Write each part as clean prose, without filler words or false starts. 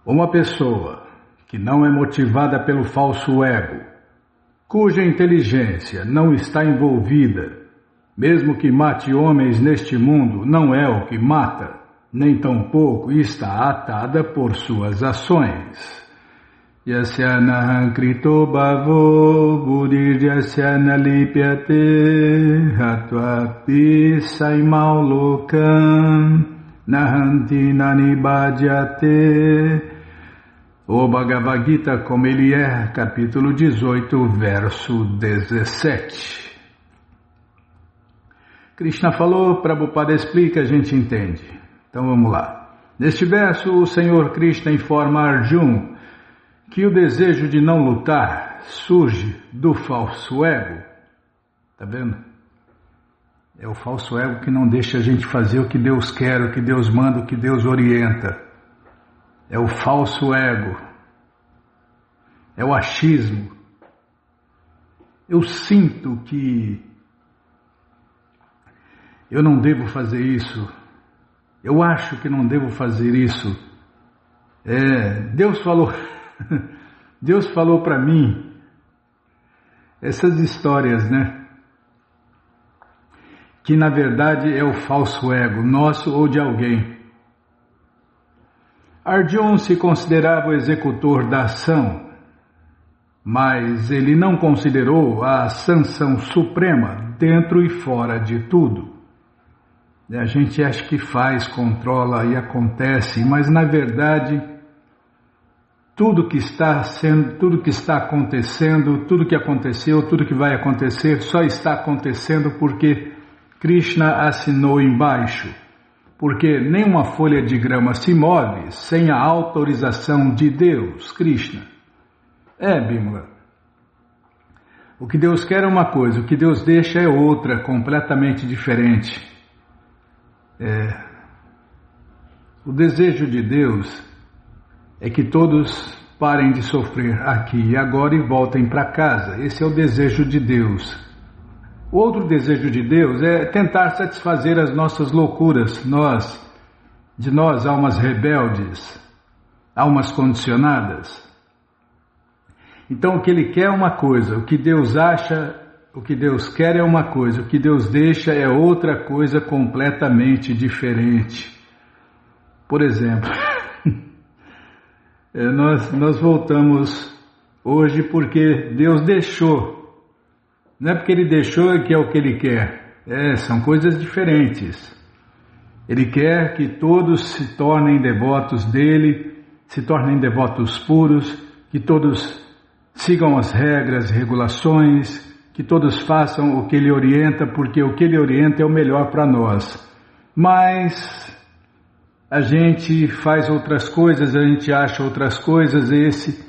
Uma pessoa que não é motivada pelo falso ego, cuja inteligência não está envolvida, mesmo que mate homens neste mundo, não é o que mata, nem tampouco está atada por suas ações. Yasya nahan krito bhavo buddhirjasya nalipyate hatvapi saimau lokam nahanti nanibhadyate. O Bhagavad Gita como ele é, capítulo 18, verso 17. Krishna falou, Prabhupada explica, a gente entende. Então vamos lá. Neste verso, o Senhor Krishna informa a Arjuna que o desejo de não lutar surge do falso ego. Tá vendo? É o falso ego que não deixa a gente fazer o que Deus quer, o que Deus manda, o que Deus orienta. É o falso ego. É o achismo. Eu sinto que eu não devo fazer isso. Eu acho que não devo fazer isso. Deus falou para mim essas histórias, né? Que na verdade é o falso ego, nosso ou de alguém. Arjuna se considerava o executor da ação, mas ele não considerou a sanção suprema dentro e fora de tudo. A gente acha que faz, controla e acontece, mas na verdade tudo que está acontecendo, tudo que aconteceu, tudo que vai acontecer, só está acontecendo porque Krishna assinou embaixo. Porque nenhuma folha de grama se move sem a autorização de Deus, Krishna. Bimala. O que Deus quer é uma coisa, o que Deus deixa é outra, completamente diferente. O desejo de Deus é que todos parem de sofrer aqui e agora e voltem para casa. Esse é o desejo de Deus. O outro desejo de Deus é tentar satisfazer as nossas loucuras, nós, almas rebeldes, almas condicionadas. Então o que Ele quer é uma coisa, o que Deus acha, o que Deus quer é uma coisa, o que Deus deixa é outra coisa completamente diferente. Por exemplo, nós voltamos hoje porque Deus deixou. Não é porque Ele deixou que é o que Ele quer. São coisas diferentes. Ele quer que todos se tornem devotos dEle, se tornem devotos puros, que todos sigam as regras, regulações, que todos façam o que Ele orienta, porque o que Ele orienta é o melhor para nós. Mas a gente faz outras coisas, a gente acha outras coisas, esse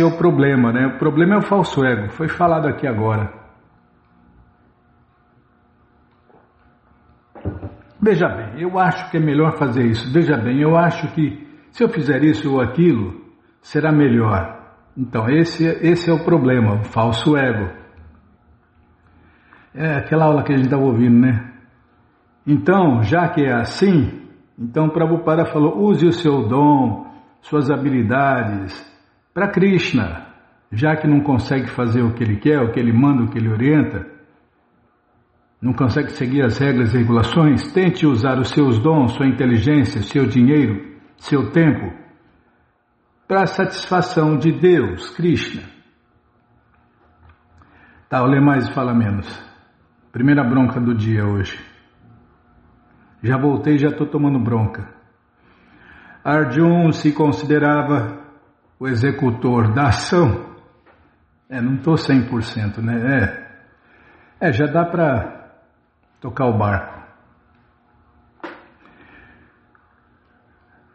é o problema, né? O problema é o falso ego, foi falado aqui agora. Veja bem, eu acho que é melhor fazer isso. Veja bem, eu acho que se eu fizer isso ou aquilo, será melhor. Então, esse é o problema, o falso ego. É aquela aula que a gente estava ouvindo, né? Então, já que é assim, então Prabhupada falou, use o seu dom, suas habilidades, para Krishna, já que não consegue fazer o que Ele quer, o que Ele manda, o que Ele orienta, não consegue seguir as regras e regulações, tente usar os seus dons, sua inteligência, seu dinheiro, seu tempo, para a satisfação de Deus, Krishna. Tá, eu leio mais e fala menos. Primeira bronca do dia hoje. Já voltei, já estou tomando bronca. Arjuna se considerava o executor da ação. Não estou 100%, né? Já dá para tocar o barco.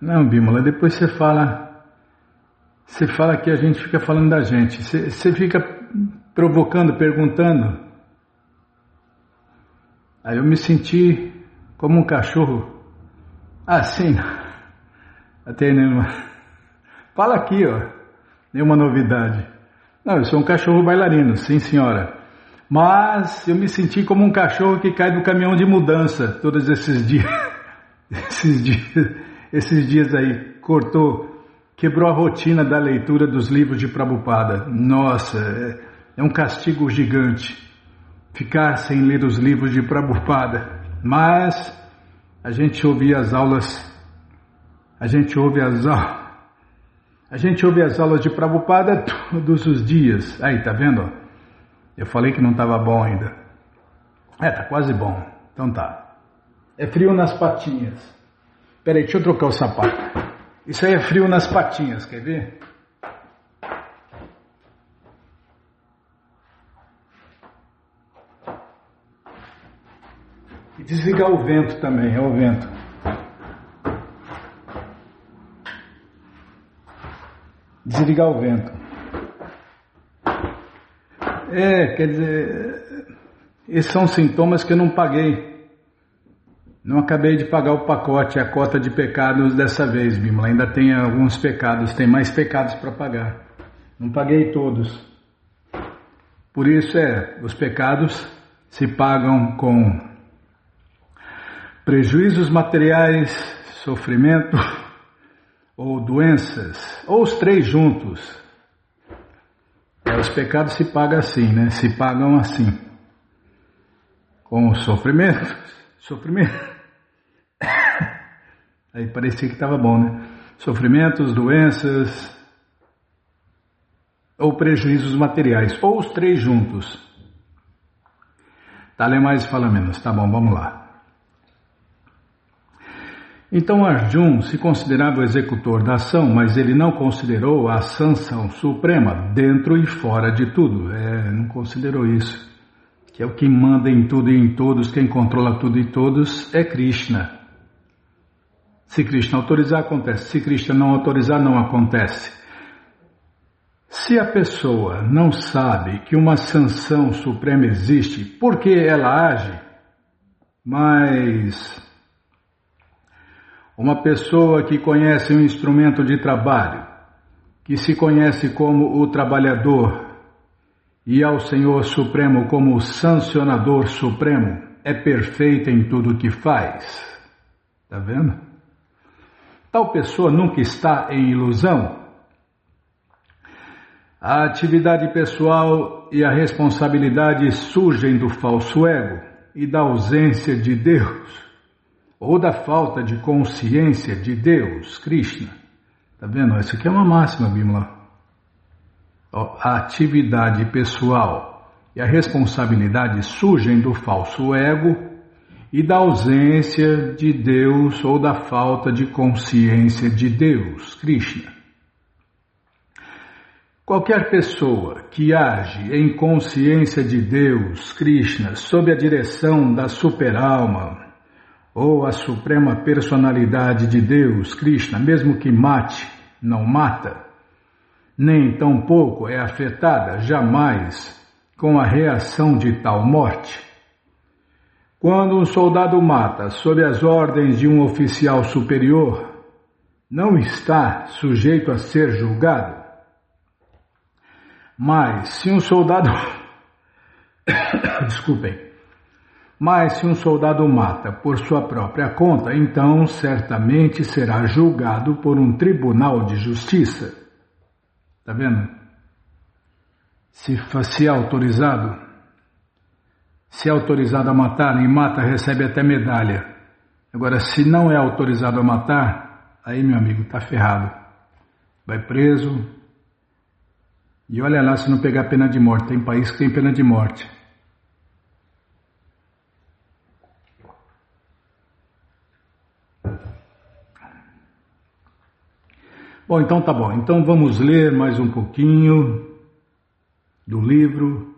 Não, Bímola, depois você fala que a gente fica falando da gente. Você fica provocando, perguntando. Aí eu me senti como um cachorro. Sim. Até nenhuma. Fala aqui, nenhuma novidade. Não, eu sou um cachorro bailarino, sim senhora. Mas eu me senti como um cachorro que cai do caminhão de mudança todos esses dias. Esses dias aí, cortou quebrou a rotina da leitura dos livros de Prabhupada. Nossa, é um castigo gigante ficar sem ler os livros de Prabhupada. Mas a gente ouve as aulas de Prabhupada todos os dias. Aí, tá vendo? Eu falei que não estava bom ainda. Tá quase bom. Então tá. É frio nas patinhas. Peraí, deixa eu trocar o sapato. Isso aí é frio nas patinhas, quer ver? E desligar o vento também, é o vento. Desligar o vento. Quer dizer, esses são sintomas que eu não paguei. Não acabei de pagar o pacote, a cota de pecados dessa vez, Bímola. Ainda tem alguns pecados, tem mais pecados para pagar. Não paguei todos. Por isso os pecados se pagam com prejuízos materiais, sofrimento ou doenças, ou os três juntos. Os pecados se pagam assim, né? Se pagam assim. Com sofrimento. Aí parecia que estava bom, né? Sofrimentos, doenças ou prejuízos materiais, ou os três juntos. Tá, lê mais e fala menos. Tá bom, vamos lá. Então Arjuna se considerava o executor da ação, mas ele não considerou a sanção suprema dentro e fora de tudo. Não considerou isso. Que é o que manda em tudo e em todos, quem controla tudo e todos é Krishna. Se Krishna autorizar, acontece. Se Krishna não autorizar, não acontece. Se a pessoa não sabe que uma sanção suprema existe, por que ela age? Mas uma pessoa que conhece um instrumento de trabalho, que se conhece como o trabalhador, e ao Senhor Supremo como o sancionador supremo, é perfeita em tudo o que faz. Está vendo? Tal pessoa nunca está em ilusão. A atividade pessoal e a responsabilidade surgem do falso ego e da ausência de Deus, ou da falta de consciência de Deus, Krishna. Está vendo? Isso aqui é uma máxima, Bímola. A atividade pessoal e a responsabilidade surgem do falso ego e da ausência de Deus ou da falta de consciência de Deus, Krishna. Qualquer pessoa que age em consciência de Deus, Krishna, sob a direção da superalma ou a suprema personalidade de Deus, Krishna, mesmo que mate, não mata, nem tampouco é afetada jamais com a reação de tal morte. Quando um soldado mata sob as ordens de um oficial superior, não está sujeito a ser julgado. Mas se um soldado Mas se um soldado mata por sua própria conta, então certamente será julgado por um tribunal de justiça. Está vendo? Se é autorizado a matar, e mata, recebe até medalha. Agora, se não é autorizado a matar, aí, meu amigo, está ferrado. Vai preso. E olha lá se não pegar pena de morte. Tem país que tem pena de morte. Bom, então tá bom. Então vamos ler mais um pouquinho do livro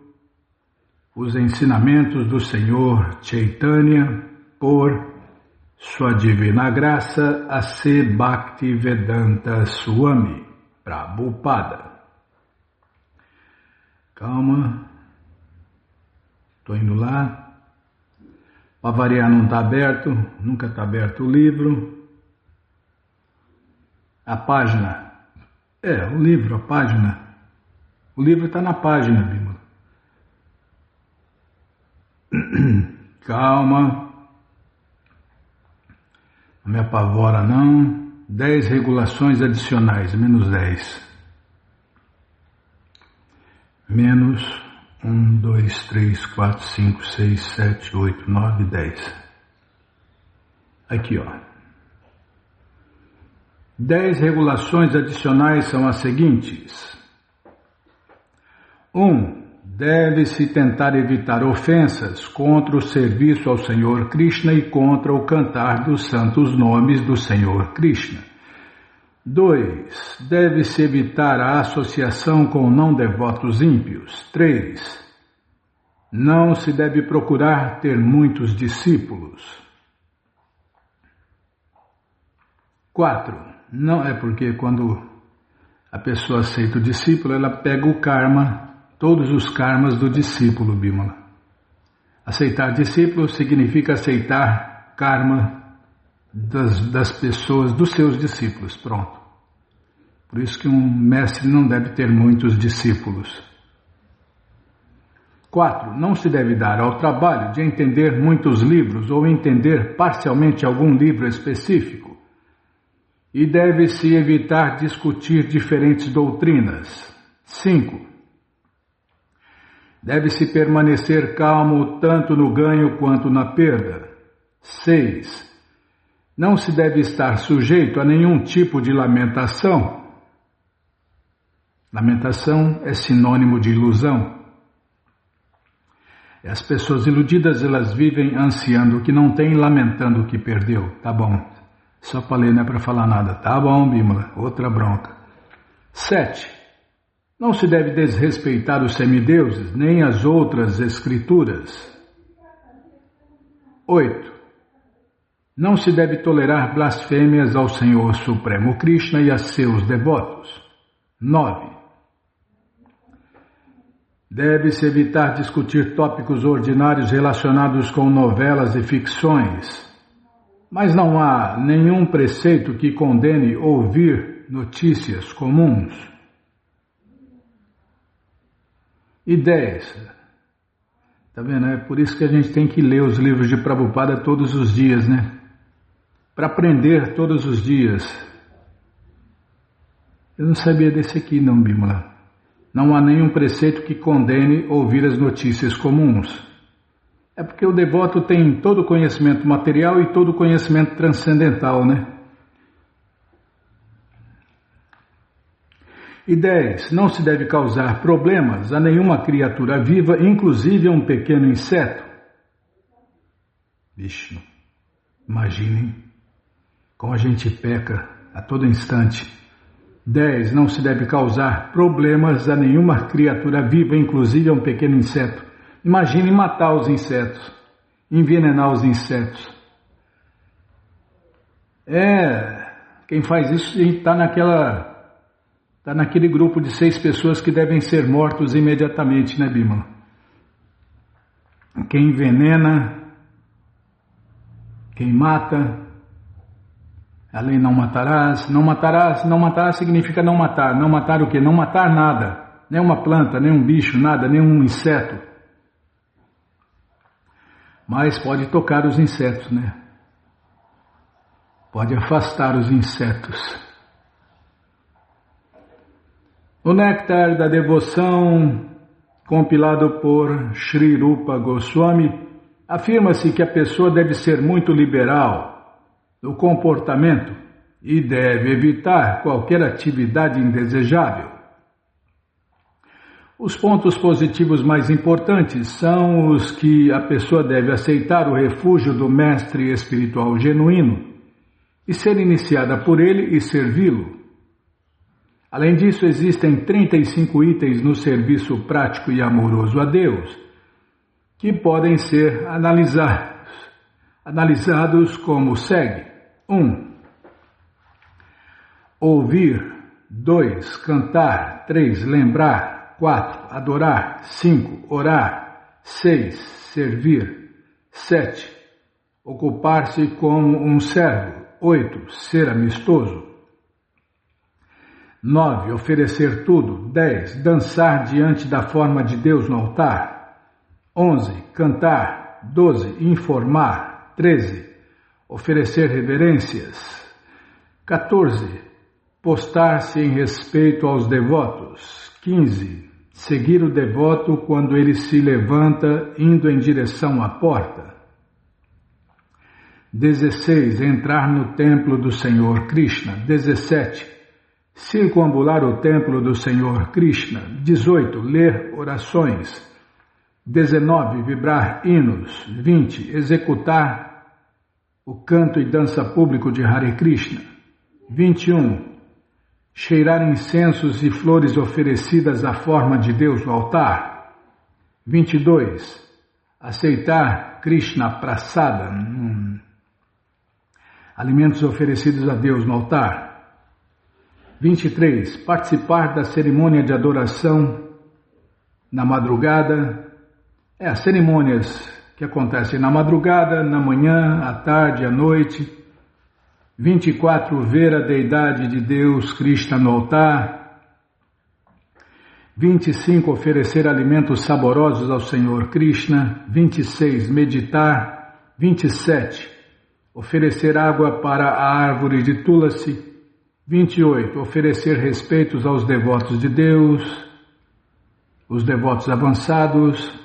Os Ensinamentos do Senhor Chaitanya por Sua Divina Graça A.C. Bhaktivedanta Swami Prabhupada. Calma, estou indo lá. Para variar não está aberto, nunca está aberto o livro. A página, o livro, a página. O livro está na página, Bímola. Calma. Não me apavora não. 10 regulações adicionais, menos 10. Menos 1, 2, 3, 4, 5, 6, 7, 8, 9, 10. Aqui, ó. 10 regulações adicionais são as seguintes. 1. Deve-se tentar evitar ofensas contra o serviço ao Senhor Krishna e contra o cantar dos santos nomes do Senhor Krishna. 2. Deve-se evitar a associação com não devotos ímpios. 3. Não se deve procurar ter muitos discípulos. 4. Não é porque quando a pessoa aceita o discípulo, ela pega o karma, todos os karmas do discípulo, Bimala. Aceitar discípulo significa aceitar karma das pessoas, dos seus discípulos, pronto. Por isso que um mestre não deve ter muitos discípulos. 4. Não se deve dar ao trabalho de entender muitos livros ou entender parcialmente algum livro específico. E deve-se evitar discutir diferentes doutrinas. 5. Deve-se permanecer calmo tanto no ganho quanto na perda. 6. Não se deve estar sujeito a nenhum tipo de lamentação. Lamentação é sinônimo de ilusão. As pessoas iludidas, elas vivem ansiando o que não tem, lamentando o que perdeu. Tá bom. Só para ler, não é para falar nada. Tá bom, Bimala. Outra bronca. 7. Não se deve desrespeitar os semideuses, nem as outras escrituras. 8. Não se deve tolerar blasfêmias ao Senhor Supremo Krishna e a seus devotos. 9. Deve-se evitar discutir tópicos ordinários relacionados com novelas e ficções. Mas não há nenhum preceito que condene ouvir notícias comuns. E 10. Tá vendo? É por isso que a gente tem que ler os livros de Prabhupada todos os dias, né? Para aprender todos os dias. Eu não sabia desse aqui não, Bimala. Não há nenhum preceito que condene ouvir as notícias comuns. É porque o devoto tem todo o conhecimento material e todo o conhecimento transcendental, né? E 10. Não se deve causar problemas a nenhuma criatura viva, inclusive a um pequeno inseto. Vixe, imaginem como a gente peca a todo instante. 10. Não se deve causar problemas a nenhuma criatura viva, inclusive a um pequeno inseto. Imagine matar os insetos, envenenar os insetos. Quem faz isso está naquele grupo de 6 pessoas que devem ser mortos imediatamente, né, Bimala? Quem envenena, quem mata, a lei não matarás. Não matarás, não matar significa não matar. Não matar o quê? Não matar nada. Nem uma planta, nem um bicho, nada, nem um inseto. Mas pode tocar os insetos, né? Pode afastar os insetos. O Néctar da Devoção, compilado por Sri Rupa Goswami, afirma-se que a pessoa deve ser muito liberal no comportamento e deve evitar qualquer atividade indesejável. Os pontos positivos mais importantes são os que a pessoa deve aceitar o refúgio do mestre espiritual genuíno e ser iniciada por ele e servi-lo. Além disso, existem 35 itens no serviço prático e amoroso a Deus, que podem ser analisados como segue. 1. Ouvir. 2. Cantar. 3. Lembrar. 4. Adorar. 5. Orar. 6. Servir. 7. Ocupar-se como um servo. 8. Ser amistoso. 9. Oferecer tudo. 10. Dançar diante da forma de Deus no altar. 11. Cantar. 12. Informar. 13. Oferecer reverências. 14. Postar-se em respeito aos devotos. 15. Seguir o devoto quando ele se levanta indo em direção à porta. 16. Entrar no templo do Senhor Krishna. 17. Circunambular o templo do Senhor Krishna. 18. Ler orações. 19. Vibrar hinos. 20. Executar o canto e dança público de Hare Krishna. 21. Cheirar incensos e flores oferecidas à forma de Deus no altar. 22. Aceitar Krishna Prasada, alimentos oferecidos a Deus no altar. 23. Participar da cerimônia de adoração na madrugada. As cerimônias que acontecem na madrugada, na manhã, à tarde, à noite. 24. Ver a deidade de Deus, Krishna, no altar. 25. Oferecer alimentos saborosos ao Senhor Krishna. 26. Meditar. 27. Oferecer água para a árvore de Tulasi. 28. Oferecer respeitos aos devotos de Deus, os devotos avançados.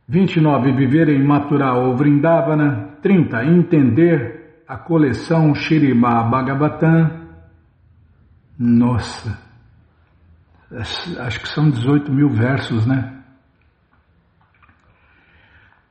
29. Viver em Mathura ou Vrindavana. 30. Entender a coleção Śrīmad Bhagavatam. Nossa, acho que são 18 mil versos, né?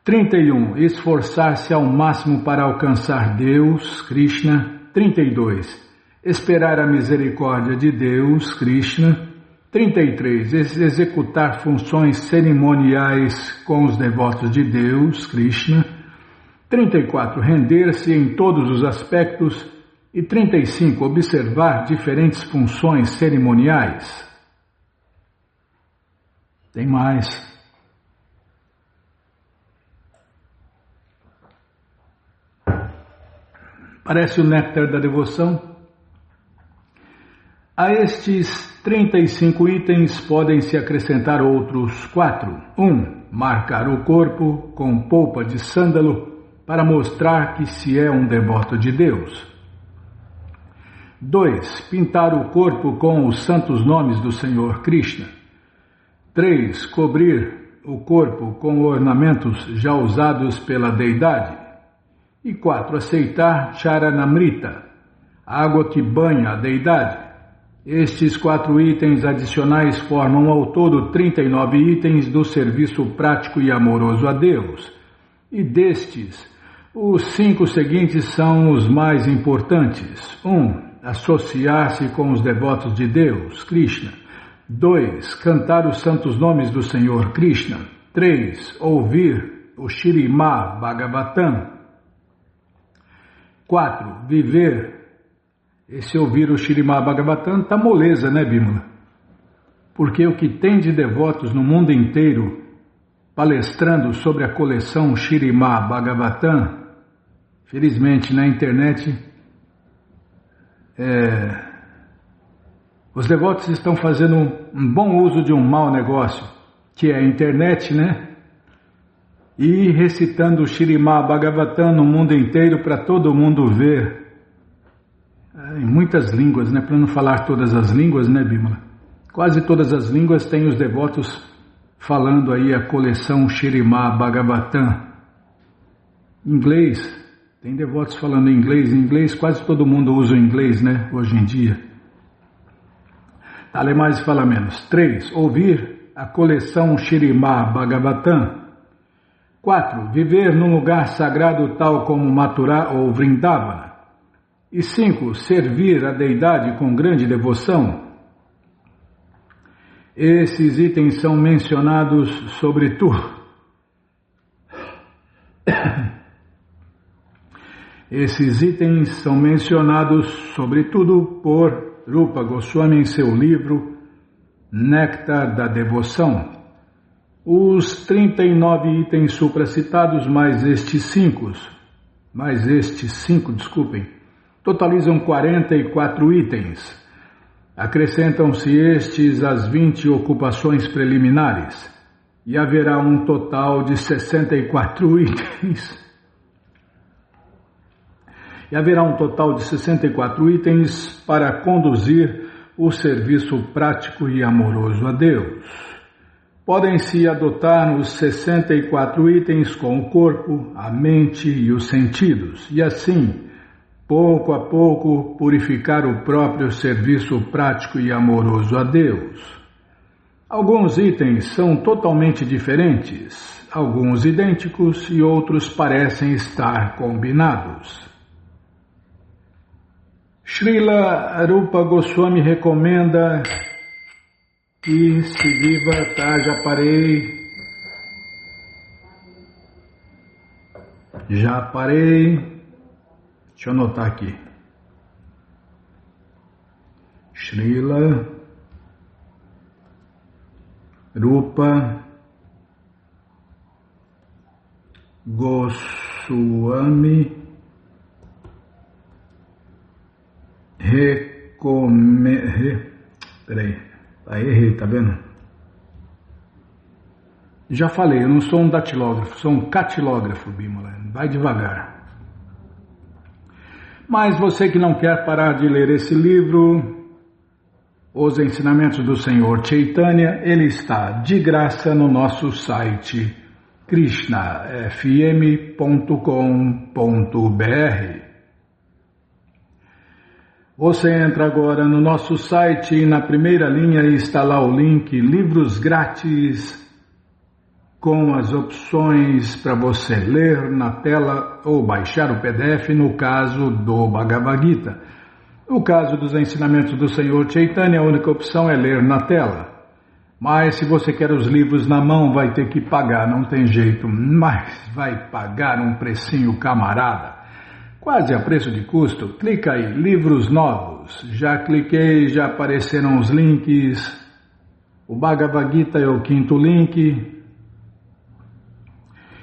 31. Esforçar-se ao máximo para alcançar Deus, Krishna. 32. Esperar a misericórdia de Deus, Krishna. 33. Executar funções cerimoniais com os devotos de Deus, Krishna. 34. Render-se em todos os aspectos. E 35. Observar diferentes funções cerimoniais. Tem mais. Parece o néctar da devoção. A estes 35 itens podem-se acrescentar outros 4. 1. Marcar o corpo com polpa de sândalo para mostrar que se é um devoto de Deus. 2. Pintar o corpo com os santos nomes do Senhor Krishna. 3. Cobrir o corpo com ornamentos já usados pela deidade. E 4. Aceitar Charanamrita, água que banha a deidade. Estes 4 itens adicionais formam ao todo 39 itens do serviço prático e amoroso a Deus. E destes, os 5 seguintes são os mais importantes. 1. Associar-se com os devotos de Deus, Krishna. 2. Cantar os santos nomes do Senhor Krishna. 3. Ouvir o Śrīmad Bhagavatam. 4. Viver. Esse ouvir o Śrīmad Bhagavatam está moleza, né, Bímola? Porque o que tem de devotos no mundo inteiro palestrando sobre a coleção Śrīmad Bhagavatam, felizmente na internet, os devotos estão fazendo um bom uso de um mau negócio, que é a internet, né? E recitando o Śrīmad Bhagavatam no mundo inteiro para todo mundo ver. Em muitas línguas, né? Para não falar todas as línguas, né, Bímola? Quase todas as línguas têm os devotos falando aí a coleção Śrīmad Bhagavatam. Inglês, tem devotos falando em inglês quase todo mundo usa o inglês, né, hoje em dia. Fala mais e fala menos. 3. Ouvir a coleção Śrīmad Bhagavatam. 4. Viver num lugar sagrado tal como Mathura ou Vrindavana. E 5. Servir a deidade com grande devoção. Esses itens são mencionados sobretudo. Esses itens são mencionados sobretudo por Rupa Goswami em seu livro Néctar da Devoção. Os 39 itens supracitados mais estes 5, totalizam 44 itens. Acrescentam-se estes às 20 ocupações preliminares e haverá um total de 64 itens. e haverá um total de 64 itens para conduzir o serviço prático e amoroso a Deus. Podem-se adotar os 64 itens com o corpo, a mente e os sentidos, e assim, pouco a pouco, purificar o próprio serviço prático e amoroso a Deus. Alguns itens são totalmente diferentes, alguns idênticos e outros parecem estar combinados. Srila Rupa Goswami recomenda que se viva, tá, já parei, deixa eu anotar aqui, Srila Rupa Goswami peraí, errei, tá vendo? Já falei, eu não sou um datilógrafo, sou um catilógrafo, Bímola, vai devagar. Mas você que não quer parar de ler esse livro, Os Ensinamentos do Senhor Chaitanya, ele está de graça no nosso site krishnafm.com.br. Você entra agora no nosso site e na primeira linha está lá o link Livros Grátis, com as opções para você ler na tela ou baixar o PDF no caso do Bhagavad Gita. No caso dos ensinamentos do Senhor Chaitanya, a única opção é ler na tela. Mas se você quer os livros na mão, vai ter que pagar, não tem jeito, mas vai pagar um precinho camarada. Quase a preço de custo. Clica aí, livros novos. Já cliquei, já apareceram os links. O Bhagavad Gita é o 5º link.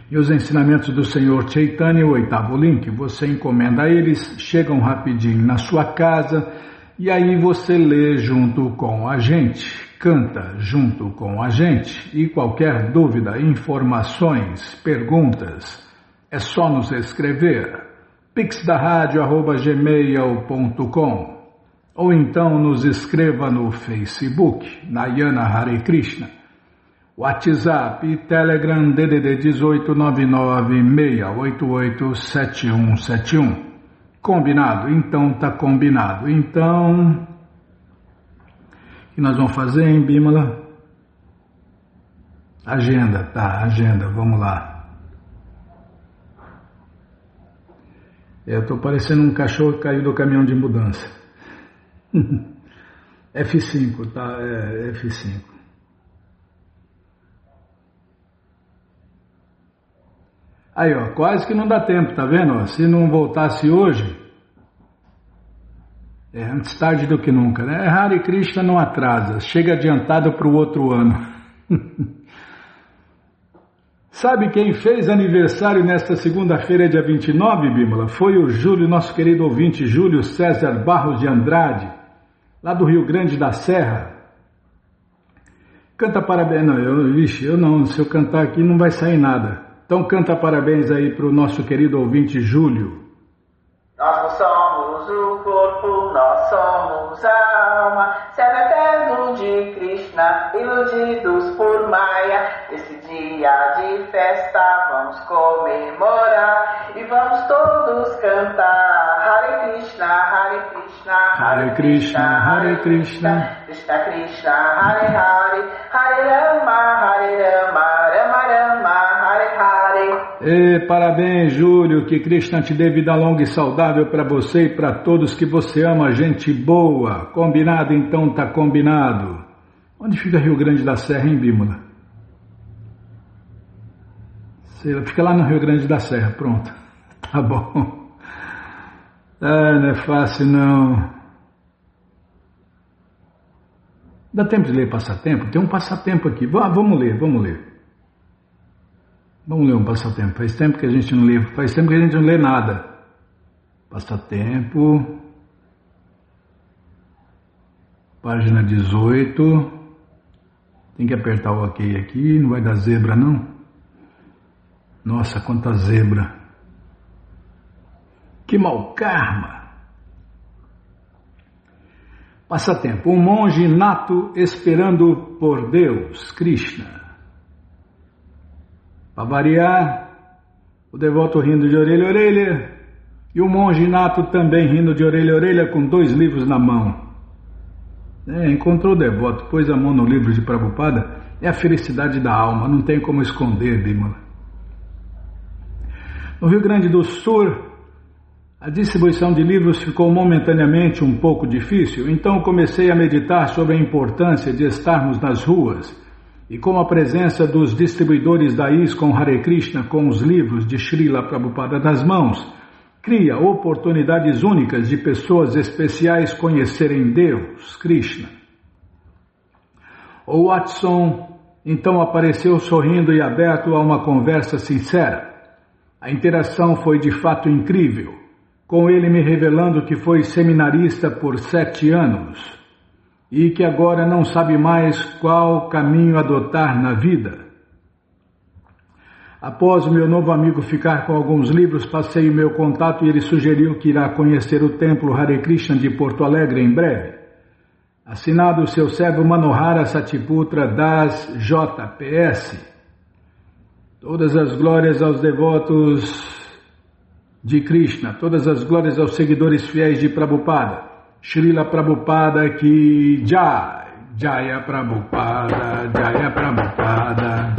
E os ensinamentos do Senhor Chaitanya, o 8º link. Você encomenda eles, chegam rapidinho na sua casa e aí você lê junto com a gente, canta junto com a gente. E qualquer dúvida, informações, perguntas, é só nos escrever. pixdaradio@gmail.com ou então nos escreva no Facebook, Nayana Hare Krishna, WhatsApp e Telegram DDD 18996887171. Combinado? Então tá combinado. Então, o que nós vamos fazer, hein, Bímola? Agenda, vamos lá. Eu estou parecendo um cachorro que caiu do caminhão de mudança. F5, tá? F5. Aí, ó, quase que não dá tempo, tá vendo? Se não voltasse hoje, antes tarde do que nunca, né? Hare Krishna não atrasa, chega adiantado para o outro ano. Sabe quem fez aniversário nesta segunda-feira, dia 29, Bímola? Foi o Júlio, nosso querido ouvinte Júlio César Barros de Andrade, lá do Rio Grande da Serra. Canta parabéns, eu não, se eu cantar aqui não vai sair nada. Então canta parabéns aí para o nosso querido ouvinte Júlio. Nós não somos o corpo, nós somos a alma, céu eterno de Krishna, iludidos por Maya. Esse dia de festa vamos comemorar e vamos todos cantar Hare Krishna, Hare Krishna, Hare Krishna, Hare Krishna, Krishna Krishna, Hare Hare, Hare Rama, Hare Rama, Rama Rama, Hare Hare. Parabéns, Júlio, que Krishna te dê vida longa e saudável para você e para todos que você ama, gente boa. Combinado, então tá combinado. Onde fica Rio Grande da Serra, hein, Bímola? Fica lá no Rio Grande da Serra, pronto. Tá bom. Não é fácil não. Dá tempo de ler passatempo? Tem um passatempo aqui. Vamos ler. Vamos ler um passatempo. Faz tempo que a gente não lê nada. Passatempo. Página 18. Tem que apertar o OK aqui. Não vai dar zebra, não? Nossa, quanta zebra. Que mau karma! Passatempo. Um monge nato esperando por Deus, Krishna. Para variar, o devoto rindo de orelha a orelha e o monge nato também rindo de orelha a orelha com 2 livros na mão. Encontrou o devoto, pôs a mão no livro de Prabhupada, é a felicidade da alma, não tem como esconder, Bimala. No Rio Grande do Sul, a distribuição de livros ficou momentaneamente um pouco difícil, então comecei a meditar sobre a importância de estarmos nas ruas e como a presença dos distribuidores da ISKCON Hare Krishna com os livros de Srila Prabhupada nas mãos cria oportunidades únicas de pessoas especiais conhecerem Deus, Krishna. O Watson então apareceu sorrindo e aberto a uma conversa sincera. A interação foi de fato incrível, com ele me revelando que foi seminarista por 7 anos e que agora não sabe mais qual caminho adotar na vida. Após o meu novo amigo ficar com alguns livros, passei o meu contato e ele sugeriu que irá conhecer o templo Hare Krishna de Porto Alegre em breve. Assinado o seu servo Manohara Satiputra das JPS. Todas as glórias aos devotos de Krishna, todas as glórias aos seguidores fiéis de Prabhupada. Srila Prabhupada ki Jai, Jaya Prabhupada, Jaya Prabhupada.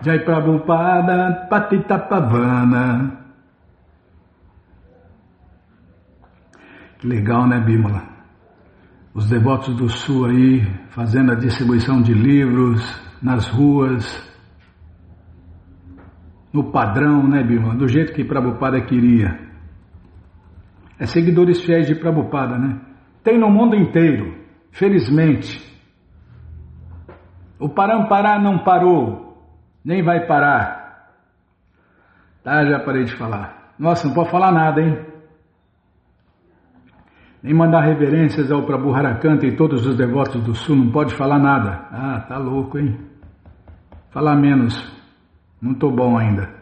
Jai Prabhupada, Patita Pavana. Que legal, né, Bimala? Os devotos do Sul aí, fazendo a distribuição de livros nas ruas, no padrão, né, Bimala? Do jeito que Prabhupada queria. É seguidores fiéis de Prabhupada, né? Tem no mundo inteiro, felizmente. O Parampará não parou. Nem vai parar. Tá, já parei de falar. Nossa, não pode falar nada, hein? Nem mandar reverências ao Prabhu Harakanta e todos os devotos do Sul, não pode falar nada. Ah, tá louco, hein? Falar menos. Não tô bom ainda.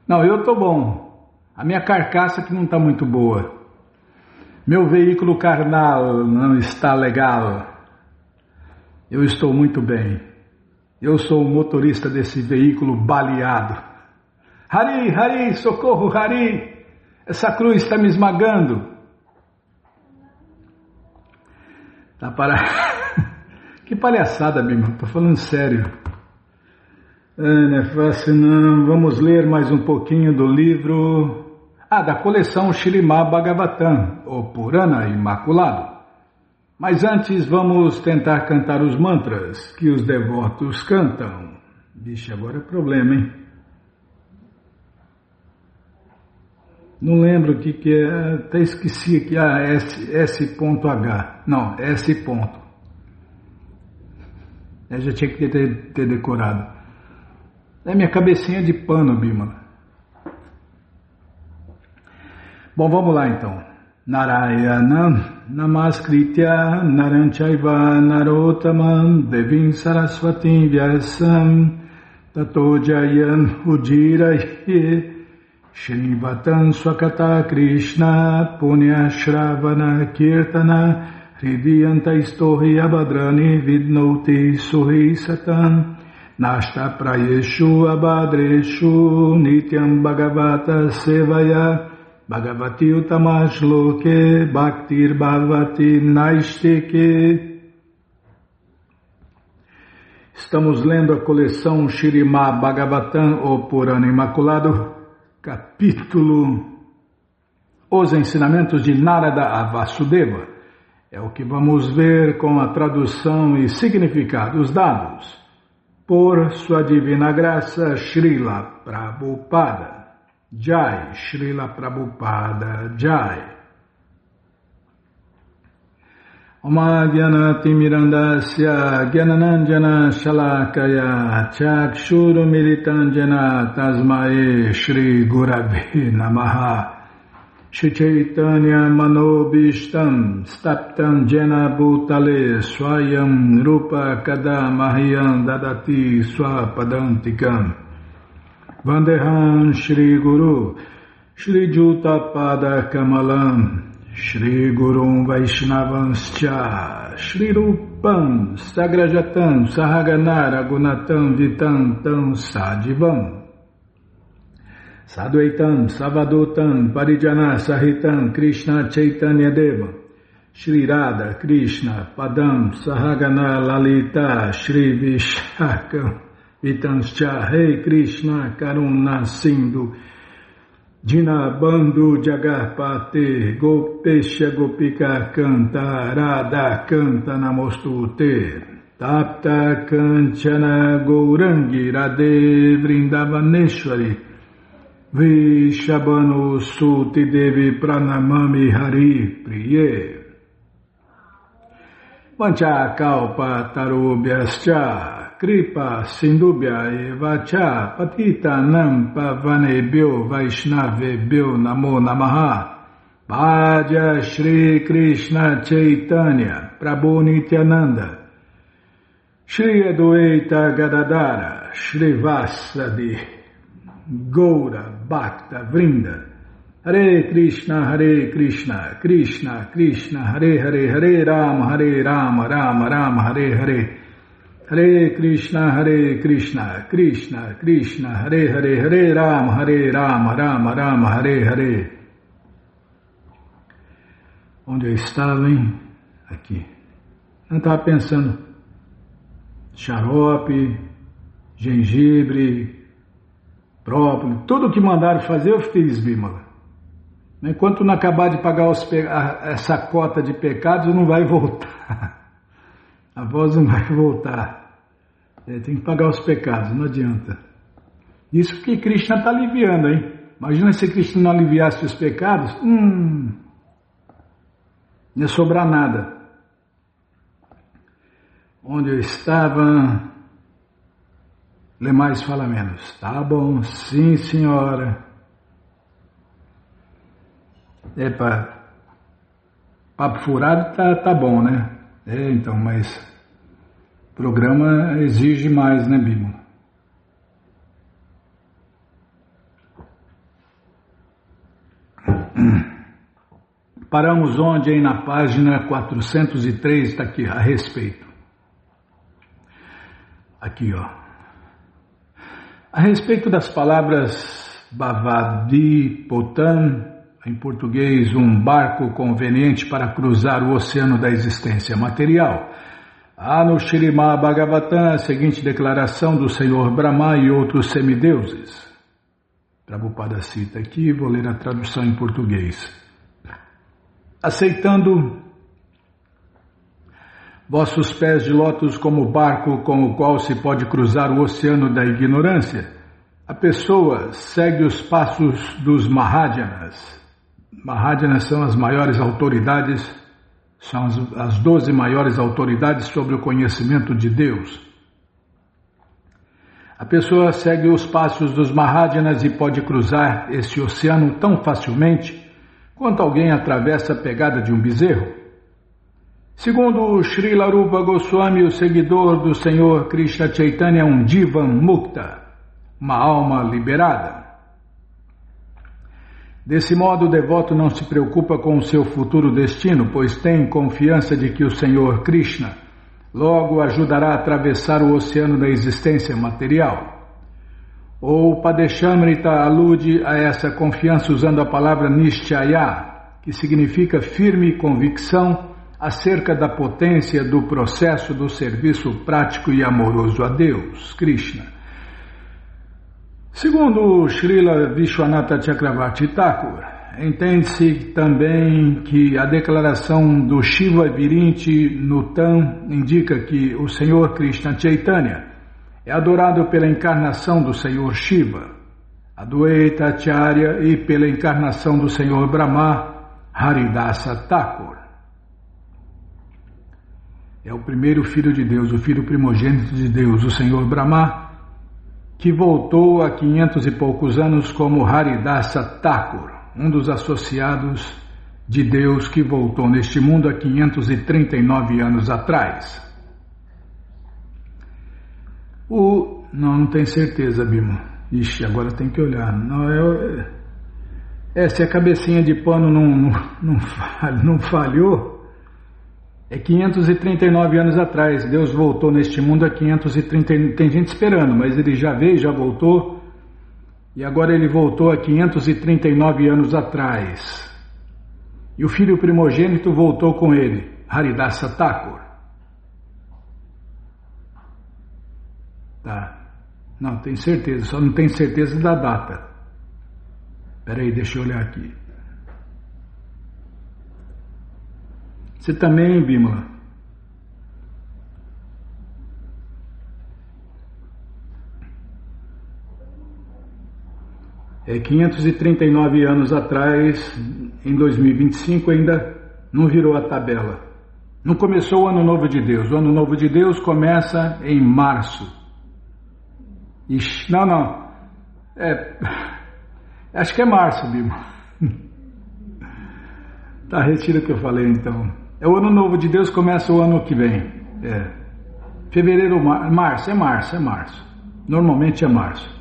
Não, eu tô bom. A minha carcaça que não tá muito boa. Meu veículo carnal não está legal. Eu estou muito bem. Eu sou o motorista desse veículo baleado. Hari, Hari, socorro, Hari! Essa cruz está me esmagando. Tá para... Que palhaçada, Bima, estou falando sério. Não é fácil não. Vamos ler mais um pouquinho do livro... da coleção Śrīmad Bhagavatam, o Purana Imaculado. Mas antes vamos tentar cantar os mantras que os devotos cantam. Vixe, agora é problema, hein? Não lembro o que é, até esqueci aqui, S.H. Não, S. Eu já tinha que ter decorado. É minha cabecinha de pano, Bimala. Bom, vamos lá então. Narayana Namaskritya Naranchaiva Narottamam Devim Saraswatim Vyasam Tato Jayan Ujiraye Shrivatam Swakata Krishna Punya Shravana Kirtana Hridiyanta Istohi Abadrani Vidnoti Suhi Satam Nashta Prayeshu Abadreshu Nityam Bhagavata Sevaya Bhagavati Utamash Loke Bhaktir Bhavati Naistike. Estamos lendo a coleção Śrīmad Bhagavatam, o Purana Imaculado, capítulo Os Ensinamentos de Narada a Vasudeva. É o que vamos ver com a tradução e significados dados por Sua Divina Graça Srila Prabhupada. Jai, Srila Prabhupada, Jai. Oma Gyanati Mirandasya Gyananandjana Shalakaya Chakshuru Militanjana Tasmae Shri Gurave Namaha Shri Chaitanya Manobishtam Staptam Jena Bhutale Swayam Rupa Kadamahyam Dadati Swapadantikam Vandeham Shri Guru Shri Jutapada Kamalam, Shri Gurum Vaishnavanscha, Shri Rupam Sagrajatam Sahagana Ragunatam Vitam Tam Sadivam Sadvaitam Savadutam Parijana Sahitam Krishna Chaitanya Deva Shri Radha Krishna Padam Sahagana Lalita Shri Vishakam Vitanscha Rei Krishna Karuna Sindhu Dinabandhu Jagarpate Gopesha Gopika Canta Radha Canta Namostute Tapta Kanchana Gourangi Radhe Vrindavaneshwari Vishabhanu Suti Devi Pranamami Hari Priye Vancha Kalpa Tarubhyascha Kripa Sindubhya Evacha Patita Nampa Vanebhyo Vaishnavebhyo Namo Namaha Bhaja Shri Krishna Chaitanya Prabhu Nityananda Shri Adwaita Gadadara Shri Vasadi Goura Bhakta Vrinda Hare Krishna Krishna Krishna Hare Hare Hare Rama Rama Rama Hare Hare Hare Krishna Krishna Krishna Hare Hare Hare Rama Rama Rama Hare Hare. Onde eu estava, hein? Aqui. Eu estava pensando, xarope, gengibre, própolis, tudo que mandaram fazer eu fiz, Bímola. Enquanto não acabar de pagar essa cota de pecados, não vai voltar. A voz não vai voltar. Tem que pagar os pecados, não adianta. Isso porque Krishna está aliviando, hein? Imagina se Krishna não aliviasse os pecados, não ia sobrar nada. Onde eu estava, lê mais, fala menos. Tá bom, sim senhora. Papo furado tá bom, né? Então, mas o programa exige mais, né, Bíblia? Paramos onde? Aí na página 403, está aqui, a respeito. Aqui, ó. A respeito das palavras Bhavadipotam, em português, um barco conveniente para cruzar o oceano da existência material. Há no Śrīmad Bhagavatam a seguinte declaração do Senhor Brahma e outros semideuses. Prabhupada cita aqui, vou ler a tradução em português. Aceitando vossos pés de lótus como barco com o qual se pode cruzar o oceano da ignorância, a pessoa segue os passos dos Mahājanas. Mahājanas são as maiores autoridades, são as 12 maiores autoridades sobre o conhecimento de Deus. A pessoa segue os passos dos Mahājanas e pode cruzar esse oceano tão facilmente quanto alguém atravessa a pegada de um bezerro. Segundo Srila Rupa Goswami, o seguidor do Senhor Krishna Chaitanya é um Jivan Mukta, uma alma liberada. Desse modo, o devoto não se preocupa com o seu futuro destino, pois tem confiança de que o Senhor Krishna logo ajudará a atravessar o oceano da existência material. O Padeshamrita alude a essa confiança usando a palavra Nishchaya, que significa firme convicção acerca da potência do processo do serviço prático e amoroso a Deus, Krishna. Segundo Srila Vishwanatha Chakravarti Thakur, entende-se também que a declaração do Shiva Virinti Nutam indica que o Senhor Krishna Chaitanya é adorado pela encarnação do Senhor Shiva, Adwaita Acharya, e pela encarnação do Senhor Brahma, Haridasa Thakur. É o primeiro filho de Deus, o filho primogênito de Deus, o Senhor Brahma, que voltou há 500 e poucos anos como Haridasa Thakur, um dos associados de Deus que voltou neste mundo há 539 anos atrás. Não tenho certeza, Bima. Ixi, agora tem que olhar. Não, Se a cabecinha de pano não falhou, é 539 anos atrás. Deus voltou neste mundo há 530. Tem gente esperando, mas ele já veio, já voltou. E agora ele voltou há 539 anos atrás. E o filho primogênito voltou com ele, Haridasa Thakur. Tá. Não, tem certeza, só não tem certeza da data. Espera aí, deixa eu olhar aqui. Você também, Bímola? É 539 anos atrás, em 2025, ainda não virou a tabela. Não começou o Ano Novo de Deus. O Ano Novo de Deus começa em março. Ixi, não. Acho que é março, Bímola. Tá, retira o que eu falei então. O Ano Novo de Deus começa o ano que vem. Fevereiro, março. Normalmente é março.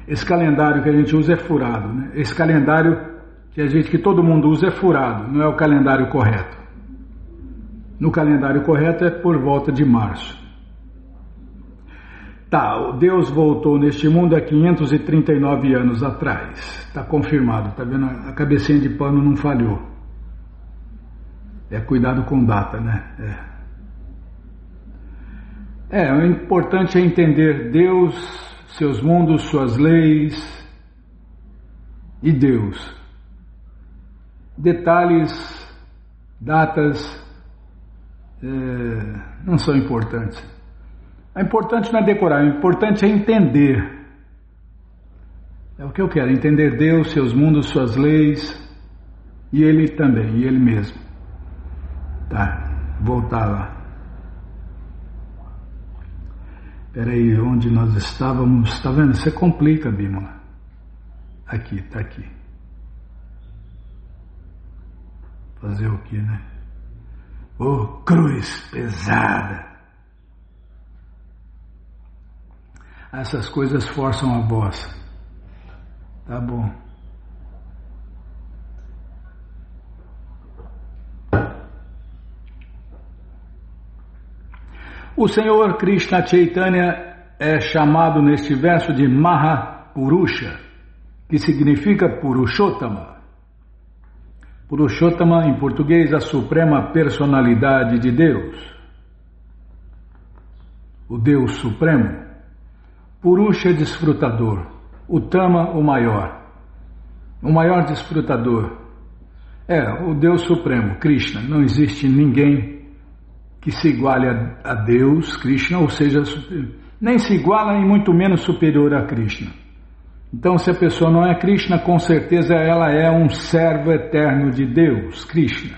Esse calendário que a gente usa é furado, né? Esse calendário que todo mundo usa é furado, não é o calendário correto. No calendário correto é por volta de março. Tá, Deus voltou neste mundo há 539 anos atrás. Está confirmado, tá vendo? A cabecinha de pano não falhou. Cuidado com data, né? O importante é entender Deus, seus mundos, suas leis e Deus. Detalhes, datas, não são importantes. O importante não é decorar, o importante é entender. É o que eu quero, entender Deus, seus mundos, suas leis e Ele também, e Ele mesmo. Tá, voltar lá. Espera aí, onde nós estávamos, tá vendo? Você complica, Bímola. Aqui, tá aqui. Fazer o que, né? Cruz pesada. Essas coisas forçam a voz. Tá bom. O Senhor Krishna Chaitanya é chamado neste verso de Mahapurusha, que significa Purushottama. Purushottama, em português, a suprema personalidade de Deus. O Deus Supremo. Purusha, desfrutador. Uttama, o maior. O maior desfrutador. O Deus Supremo, Krishna. Não existe ninguém que se iguale a Deus, Krishna, ou seja, nem se iguala e muito menos superior a Krishna. Então, se a pessoa não é Krishna, com certeza ela é um servo eterno de Deus, Krishna.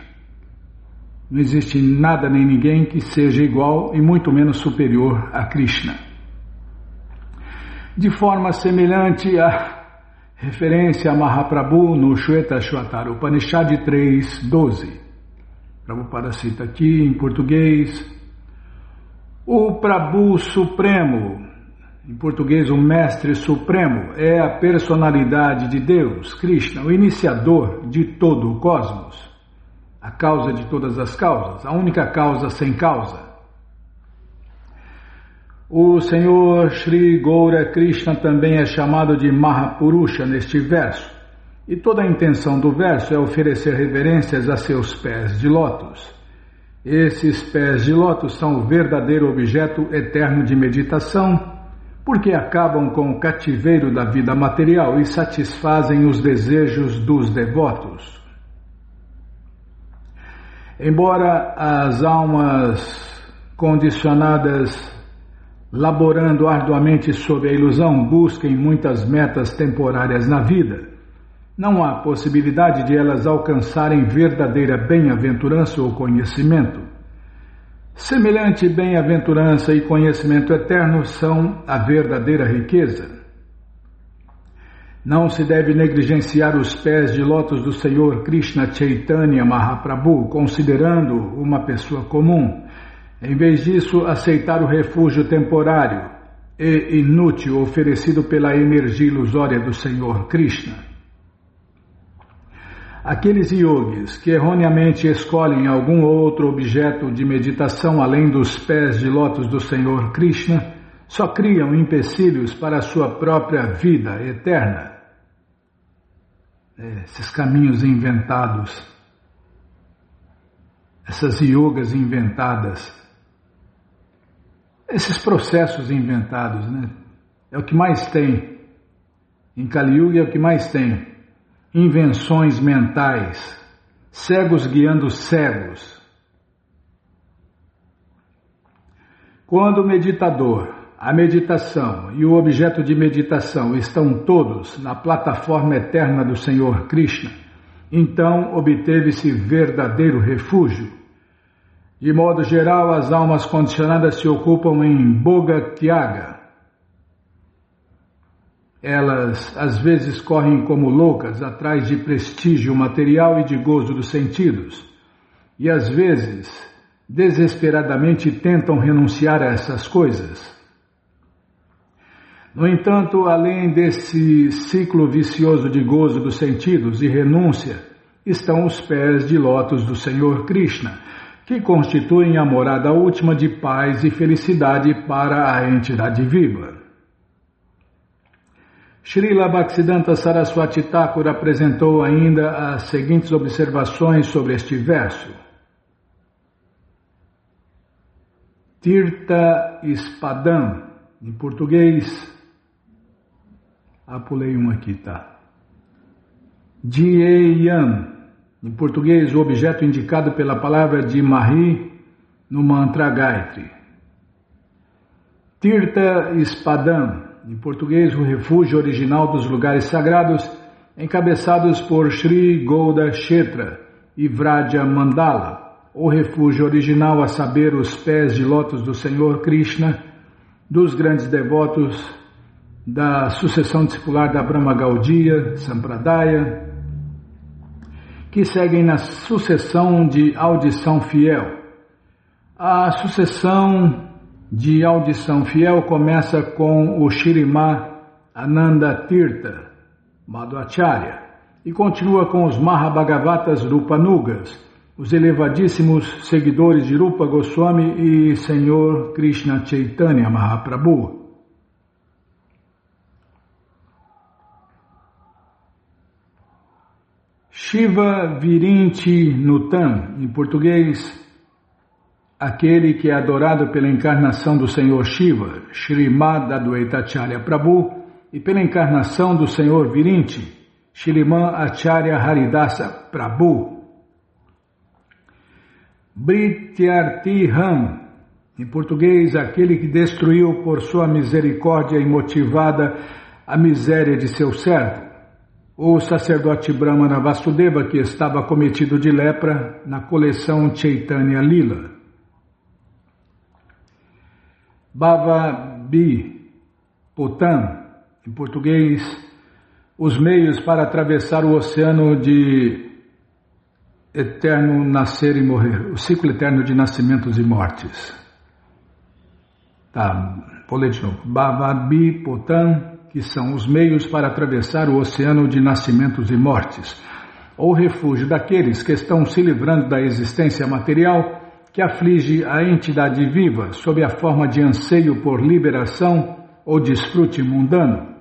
Não existe nada nem ninguém que seja igual e muito menos superior a Krishna. De forma semelhante à referência a Mahaprabhu no Shvetashvatara Upanishad 3.12. Prabhupada cita aqui em português: o Prabhu Supremo, em português o Mestre Supremo, é a personalidade de Deus, Krishna, o iniciador de todo o cosmos, a causa de todas as causas, a única causa sem causa. O Senhor Shri Gaura Krishna também é chamado de Mahapurusha neste verso. E toda a intenção do verso é oferecer reverências a seus pés de lótus. Esses pés de lótus são o verdadeiro objeto eterno de meditação, porque acabam com o cativeiro da vida material e satisfazem os desejos dos devotos. Embora as almas condicionadas, laborando arduamente sob a ilusão, busquem muitas metas temporárias na vida, não há possibilidade de elas alcançarem verdadeira bem-aventurança ou conhecimento. Semelhante bem-aventurança e conhecimento eterno são a verdadeira riqueza. Não se deve negligenciar os pés de lótus do Senhor Krishna Chaitanya Mahaprabhu, considerando uma pessoa comum. Em vez disso, aceitar o refúgio temporário e inútil oferecido pela energia ilusória do Senhor Krishna. Aqueles yogis que erroneamente escolhem algum outro objeto de meditação além dos pés de lótus do Senhor Krishna só criam empecilhos para a sua própria vida eterna. Esses caminhos inventados, essas yogas inventadas, esses processos inventados, né? É o que mais tem. Em Kali Yuga é o que mais tem. Invenções mentais, cegos guiando cegos. Quando o meditador, a meditação e o objeto de meditação estão todos na plataforma eterna do Senhor Krishna, então obteve-se verdadeiro refúgio. De modo geral, as almas condicionadas se ocupam em Bhoga Tyaga. Elas, às vezes, correm como loucas atrás de prestígio material e de gozo dos sentidos. E, às vezes, desesperadamente tentam renunciar a essas coisas. No entanto, além desse ciclo vicioso de gozo dos sentidos e renúncia, estão os pés de lótus do Senhor Krishna, que constituem a morada última de paz e felicidade para a entidade viva. Srila Bhaktisiddhanta Saraswati Thakur apresentou ainda as seguintes observações sobre este verso. Tirtha Spadam, em português, pulei um aqui, tá? Jneyam, em português, o objeto indicado pela palavra de Mahi no mantra Gayatri. Tirtha Spadam, em português, o refúgio original dos lugares sagrados, encabeçados por Sri Gouda Kshetra e Vraja Mandala, o refúgio original, a saber, os pés de lótus do Senhor Krishna, dos grandes devotos da sucessão discipular da Brahma Gaudiya Sampradaya, que seguem na sucessão de audição fiel. A sucessão de audição fiel começa com o Shrimad Ananda Tirtha Madhvacharya e continua com os Mahabhagavatas Rupanugas, os elevadíssimos seguidores de Rupa Goswami e Senhor Krishna Chaitanya Mahaprabhu. Shiva Virinti Nutam, em português, aquele que é adorado pela encarnação do Senhor Shiva, Shrimad Advaita Acharya Prabhu, e pela encarnação do Senhor Virinti, Shriman Acharya Haridasa Prabhu. Brityartiham, em português, aquele que destruiu por sua misericórdia imotivada a miséria de seu servo, o sacerdote Brahmana Vasudeva, que estava cometido de lepra na coleção Chaitanya Lila. Bhavabi Potam, em português, os meios para atravessar o oceano de eterno nascer e morrer, o ciclo eterno de nascimentos e mortes. Vou ler de novo. Bhavabi Potam, que são os meios para atravessar o oceano de nascimentos e mortes, ou refúgio daqueles que estão se livrando da existência material que aflige a entidade viva sob a forma de anseio por liberação ou desfrute mundano.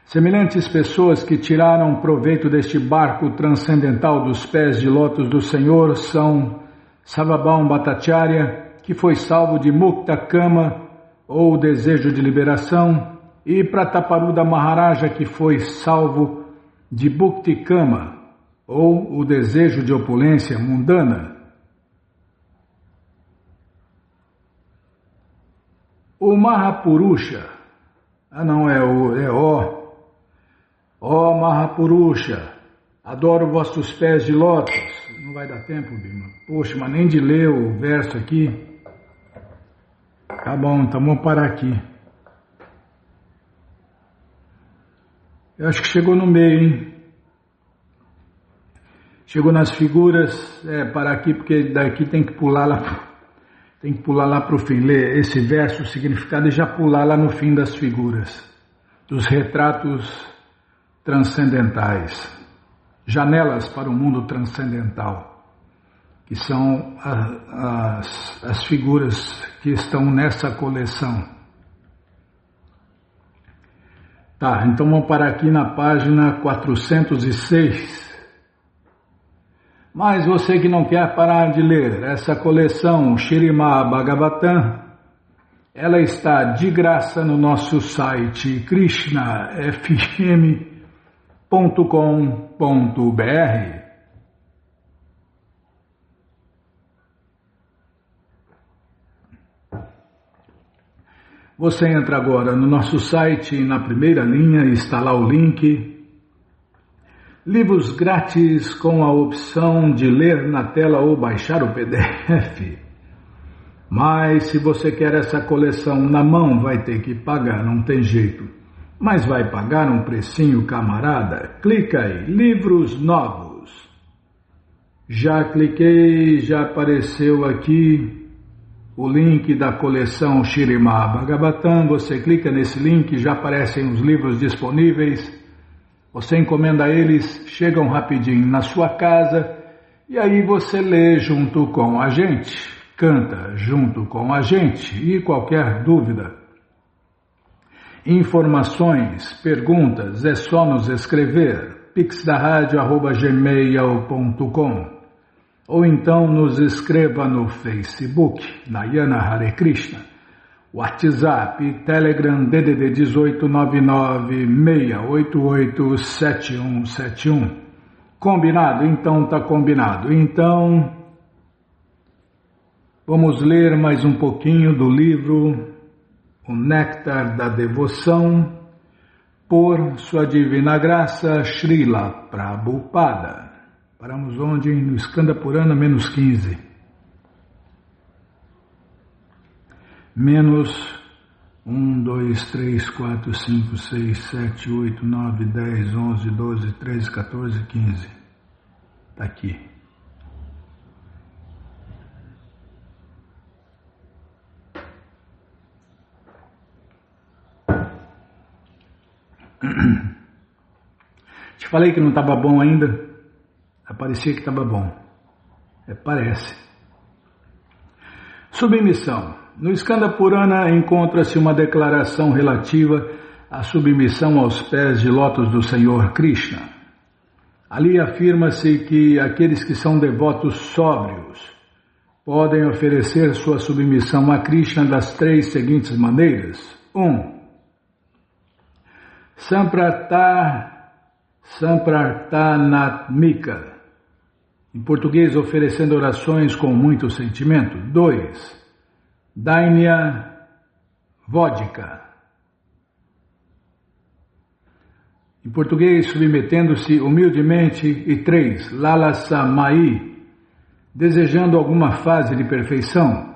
Semelhantes pessoas que tiraram proveito deste barco transcendental dos pés de lótus do Senhor são Sarvabhauma Bhattacharya, que foi salvo de Mukta Kama, ou desejo de liberação, e Prataparuda Maharaja, que foi salvo de Bhukti Kama, ou o desejo de opulência mundana. O Mahapurusha, ó Mahapurusha, adoro vossos pés de lótus. Não vai dar tempo, Bima. Poxa, mas nem de ler o verso aqui. Tá bom, então vamos parar aqui. Eu acho que chegou no meio, hein? Chegou nas figuras, parar aqui, porque daqui tem que pular lá. Tem que pular lá para o fim, ler esse verso, o significado, e já pular lá no fim das figuras, dos retratos transcendentais, janelas para o mundo transcendental, que são as figuras que estão nessa coleção. Tá, então vamos parar aqui na página 406. Mas você que não quer parar de ler essa coleção Śrīmad Bhagavatam, ela está de graça no nosso site krishnafm.com.br. Você entra agora no nosso site e na primeira linha está lá o link. Livros grátis com a opção de ler na tela ou baixar o PDF. Mas se você quer essa coleção na mão, vai ter que pagar, não tem jeito. Mas vai pagar um precinho, camarada? Clica aí, livros novos. Já cliquei, já apareceu aqui o link da coleção Śrīmad Bhagavatam. Você clica nesse link, já aparecem os livros disponíveis. Você encomenda eles, chegam rapidinho na sua casa e aí você lê junto com a gente, canta junto com a gente. E qualquer dúvida, informações, perguntas, é só nos escrever pixdaradio@gmail.com ou então nos escreva no Facebook, Nayana Hare Krishna. WhatsApp, Telegram, DDD 1899-688-7171. Combinado? Então tá combinado. Então, vamos ler mais um pouquinho do livro O Néctar da Devoção, por Sua Divina Graça, Srila Prabhupada. Paramos onde? No Skanda Purana, -15. Menos 1, 2, 3, 4, 5, 6, 7, 8, 9, 10, 11, 12, 13, 14, 15. Está aqui. Te falei que não estava bom ainda? Parecia que estava bom. Parece. Submissão. No Skanda Purana encontra-se uma declaração relativa à submissão aos pés de lótus do Senhor Krishna. Ali afirma-se que aqueles que são devotos sóbrios podem oferecer sua submissão a Krishna das 3 seguintes maneiras. 1. Samprartanatmika. Em português, oferecendo orações com muito sentimento. 2. Dainya Vodka. Em português, submetendo-se humildemente. E 3. Lalasamai, desejando alguma fase de perfeição.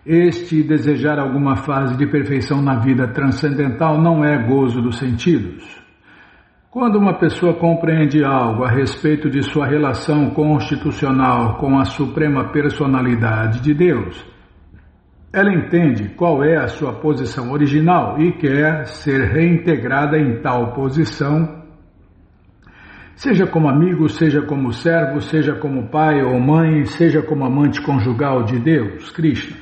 Este desejar alguma fase de perfeição na vida transcendental não é gozo dos sentidos. Quando uma pessoa compreende algo a respeito de sua relação constitucional com a Suprema Personalidade de Deus, ela entende qual é a sua posição original e quer ser reintegrada em tal posição, seja como amigo, seja como servo, seja como pai ou mãe, seja como amante conjugal de Deus, Krishna.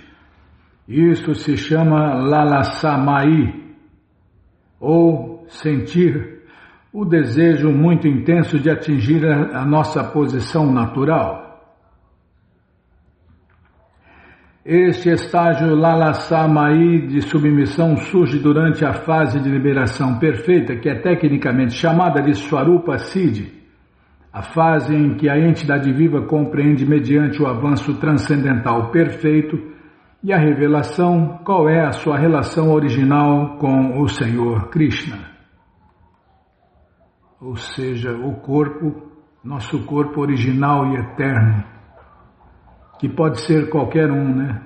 Isso se chama Lalasamai, ou sentir o desejo muito intenso de atingir a nossa posição natural. Este estágio Lalasamai de submissão surge durante a fase de liberação perfeita, que é tecnicamente chamada de Swarupa Siddhi, a fase em que a entidade viva compreende mediante o avanço transcendental perfeito e a revelação qual é a sua relação original com o Senhor Krishna. Ou seja, o corpo, nosso corpo original e eterno, que pode ser qualquer um, né?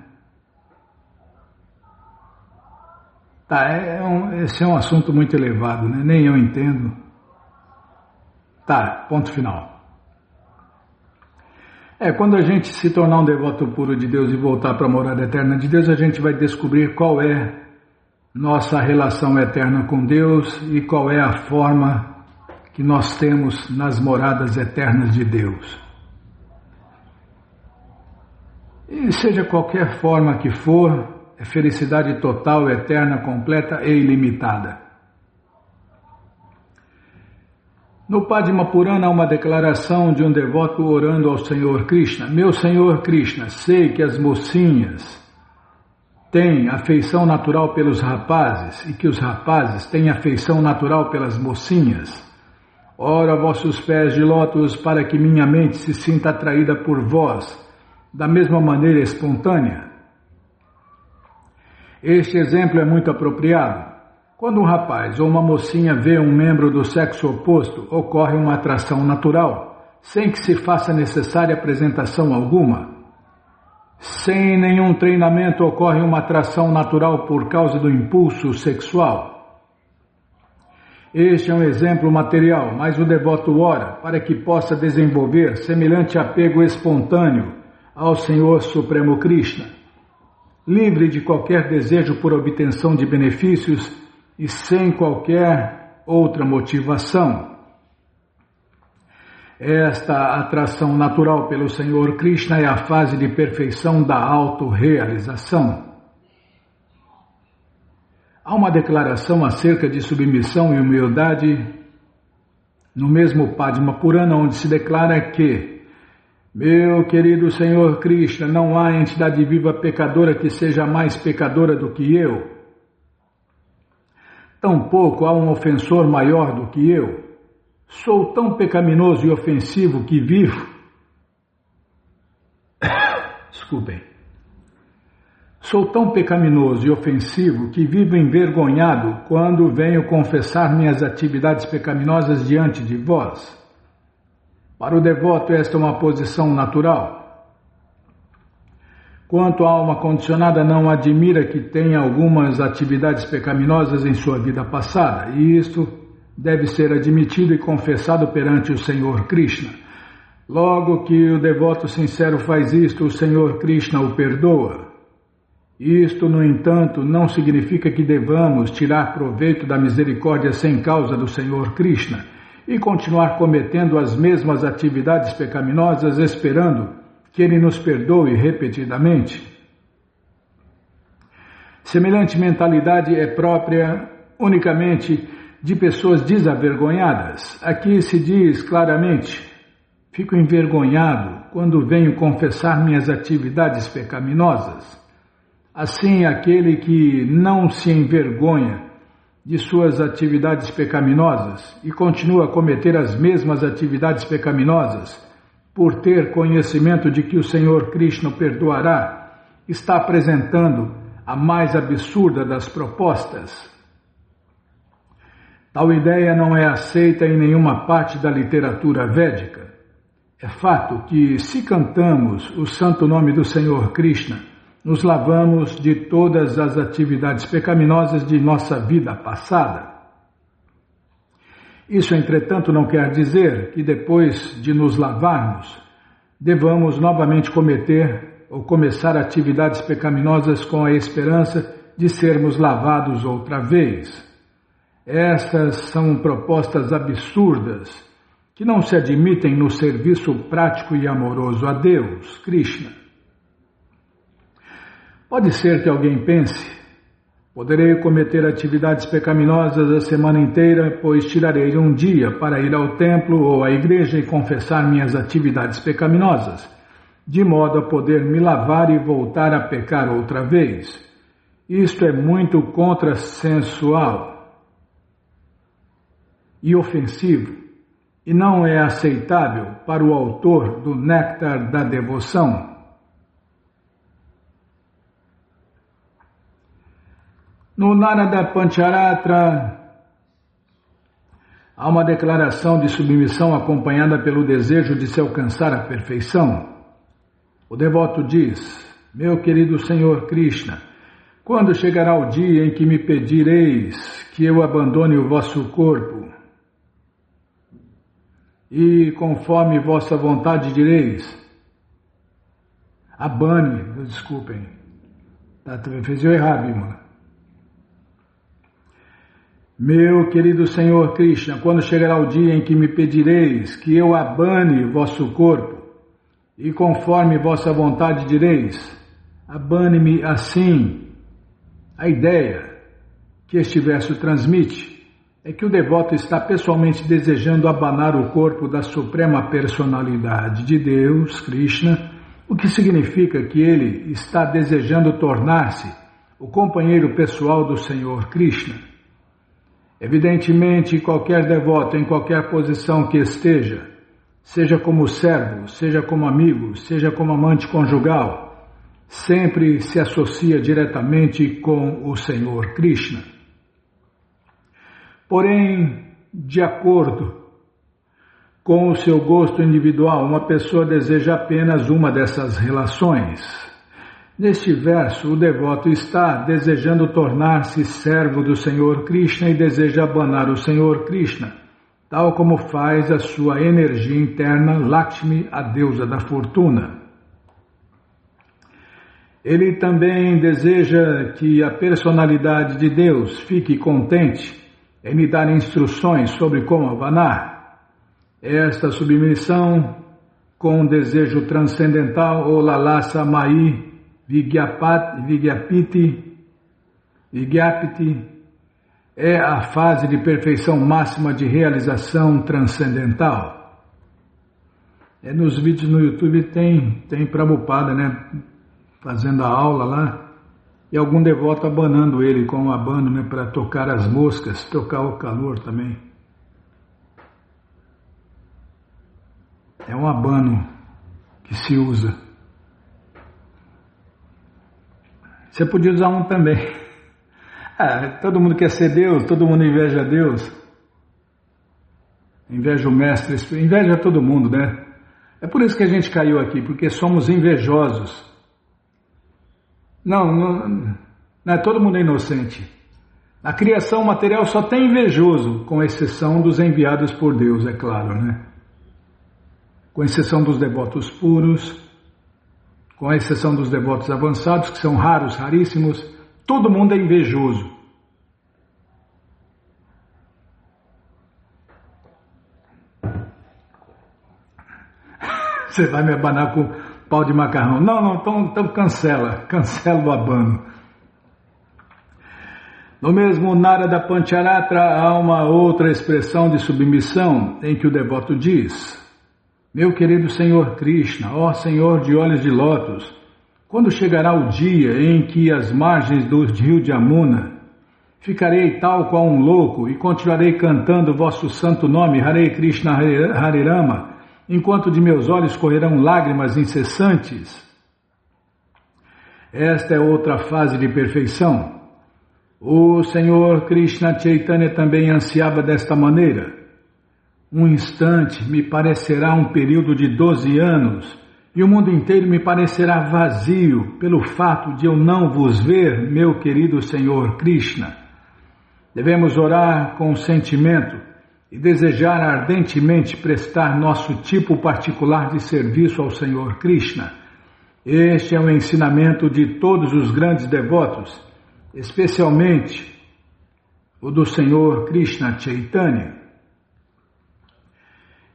Tá, esse é um assunto muito elevado, né? Nem eu entendo. Tá, ponto final. Quando a gente se tornar um devoto puro de Deus e voltar para a morada eterna de Deus, a gente vai descobrir qual é nossa relação eterna com Deus e qual é a forma que nós temos nas moradas eternas de Deus. E seja qualquer forma que for, é felicidade total, eterna, completa e ilimitada. No Padma Purana há uma declaração de um devoto orando ao Senhor Krishna. Meu Senhor Krishna, sei que as mocinhas têm afeição natural pelos rapazes e que os rapazes têm afeição natural pelas mocinhas. Oro a vossos pés de lótus para que minha mente se sinta atraída por vós, da mesma maneira espontânea. Este exemplo é muito apropriado. Quando um rapaz ou uma mocinha vê um membro do sexo oposto, ocorre uma atração natural, sem que se faça necessária apresentação alguma. Sem nenhum treinamento ocorre uma atração natural por causa do impulso sexual. Este é um exemplo material, mas o devoto ora para que possa desenvolver semelhante apego espontâneo ao Senhor Supremo Krishna, livre de qualquer desejo por obtenção de benefícios e sem qualquer outra motivação. Esta atração natural pelo Senhor Krishna é a fase de perfeição da autorrealização. Há uma declaração acerca de submissão e humildade no mesmo Padma Purana, onde se declara que meu querido Senhor Krishna, não há entidade viva pecadora que seja mais pecadora do que eu. Tampouco há um ofensor maior do que eu. Sou tão pecaminoso e ofensivo que vivo. Desculpem. Sou tão pecaminoso e ofensivo que vivo envergonhado quando venho confessar minhas atividades pecaminosas diante de vós. Para o devoto, esta é uma posição natural. Quanto à alma condicionada, não admira que tenha algumas atividades pecaminosas em sua vida passada, e isto deve ser admitido e confessado perante o Senhor Krishna. Logo que o devoto sincero faz isto, o Senhor Krishna o perdoa. Isto, no entanto, não significa que devamos tirar proveito da misericórdia sem causa do Senhor Krishna e continuar cometendo as mesmas atividades pecaminosas esperando que Ele nos perdoe repetidamente. Semelhante mentalidade é própria unicamente de pessoas desavergonhadas. Aqui se diz claramente: fico envergonhado quando venho confessar minhas atividades pecaminosas. Assim, aquele que não se envergonha de suas atividades pecaminosas e continua a cometer as mesmas atividades pecaminosas, por ter conhecimento de que o Senhor Krishna o perdoará, está apresentando a mais absurda das propostas. Tal ideia não é aceita em nenhuma parte da literatura védica. É fato que, se cantamos o santo nome do Senhor Krishna, nos lavamos de todas as atividades pecaminosas de nossa vida passada. Isso, entretanto, não quer dizer que depois de nos lavarmos, devamos novamente cometer ou começar atividades pecaminosas com a esperança de sermos lavados outra vez. Essas são propostas absurdas que não se admitem no serviço prático e amoroso a Deus, Krishna. Pode ser que alguém pense: poderei cometer atividades pecaminosas a semana inteira, pois tirarei um dia para ir ao templo ou à igreja e confessar minhas atividades pecaminosas, de modo a poder me lavar e voltar a pecar outra vez. Isto é muito contrassensual e ofensivo, e não é aceitável para o autor do Néctar da Devoção. No Narada Pancharatra, há uma declaração de submissão acompanhada pelo desejo de se alcançar a perfeição. O devoto diz: meu querido Senhor Krishna, quando chegará o dia em que me pedireis que eu abandone o vosso corpo? E conforme vossa vontade direis: Abane, desculpem. Fez eu errado, irmã. Meu querido Senhor Krishna, quando chegará o dia em que me pedireis que eu abane vosso corpo, e conforme vossa vontade direis, abane-me assim. A ideia que este verso transmite é que o devoto está pessoalmente desejando abanar o corpo da Suprema Personalidade de Deus, Krishna, o que significa que ele está desejando tornar-se o companheiro pessoal do Senhor Krishna. Evidentemente, qualquer devoto em qualquer posição que esteja, seja como servo, seja como amigo, seja como amante conjugal, sempre se associa diretamente com o Senhor Krishna. Porém, de acordo com o seu gosto individual, uma pessoa deseja apenas uma dessas relações. Neste verso, o devoto está desejando tornar-se servo do Senhor Krishna e deseja abanar o Senhor Krishna, tal como faz a sua energia interna, Lakshmi, a deusa da fortuna. Ele também deseja que a personalidade de Deus fique contente em me dar instruções sobre como abanar. Esta submissão com desejo transcendental, ou lalasa mai vigyapiti, é a fase de perfeição máxima de realização transcendental. Nos vídeos no YouTube tem Prabhupada, né, fazendo a aula lá, e algum devoto abanando ele com um abano, né, para tocar as moscas, tocar o calor também. É um abano que se usa. Você podia usar um também. Todo mundo quer ser Deus, todo mundo inveja Deus. Inveja o mestre, inveja todo mundo, né? É por isso que a gente caiu aqui, porque somos invejosos. Não, todo mundo é inocente. A criação material só tem invejoso, com exceção dos enviados por Deus, é claro, né? Com exceção dos devotos puros, com exceção dos devotos avançados, que são raros, raríssimos, todo mundo é invejoso. Você vai me abanar com pau de macarrão. Não, então cancela o abano. No mesmo Narada Pancharatra há uma outra expressão de submissão em que o devoto diz: meu querido Senhor Krishna, ó Senhor de olhos de lótus, quando chegará o dia em que às margens do rio de Yamuna ficarei tal qual um louco e continuarei cantando vosso santo nome, Hare Krishna, Hare Rama, enquanto de meus olhos correrão lágrimas incessantes? Esta é outra fase de perfeição. O Senhor Krishna Chaitanya também ansiava desta maneira. Um instante me parecerá um período de 12 anos, e o mundo inteiro me parecerá vazio pelo fato de eu não vos ver, meu querido Senhor Krishna. Devemos orar com sentimento e desejar ardentemente prestar nosso tipo particular de serviço ao Senhor Krishna. Este é o ensinamento de todos os grandes devotos, especialmente o do Senhor Krishna Chaitanya.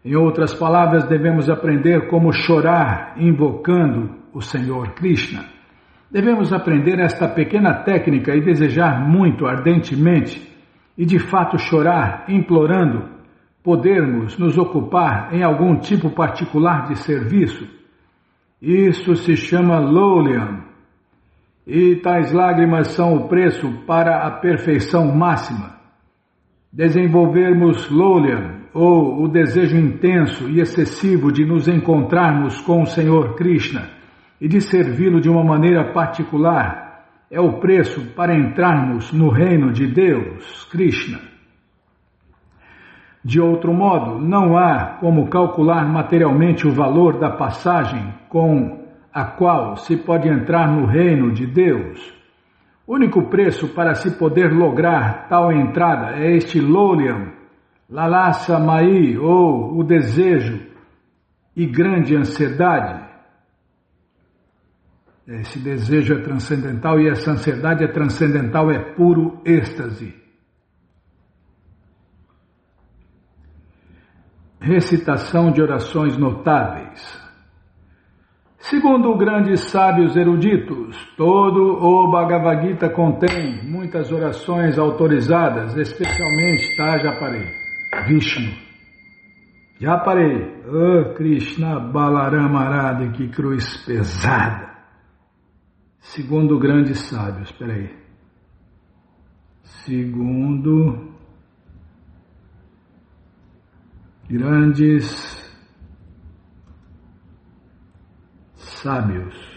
Em outras palavras, devemos aprender como chorar invocando o Senhor Krishna. Devemos aprender esta pequena técnica e desejar muito ardentemente e de fato chorar implorando podermos nos ocupar em algum tipo particular de serviço. Isso se chama Laulyam, e tais lágrimas são o preço para a perfeição máxima. Desenvolvermos Laulyam, ou o desejo intenso e excessivo de nos encontrarmos com o Senhor Krishna e de servi-lo de uma maneira particular, é o preço para entrarmos no reino de Deus, Krishna. De outro modo, não há como calcular materialmente o valor da passagem com a qual se pode entrar no reino de Deus. O único preço para se poder lograr tal entrada é este Laulyam, Lalasa Mai, ou o desejo e grande ansiedade. Esse desejo é transcendental e essa ansiedade é transcendental, é puro êxtase. Recitação de orações notáveis. Segundo grandes sábios eruditos, todo o Bhagavad Gita contém muitas orações autorizadas, especialmente, já parei, Vishnu. Já parei. Oh, Krishna Balarama Arada, que cruz pesada. Segundo grandes sábios, peraí. Segundo grandes sábios.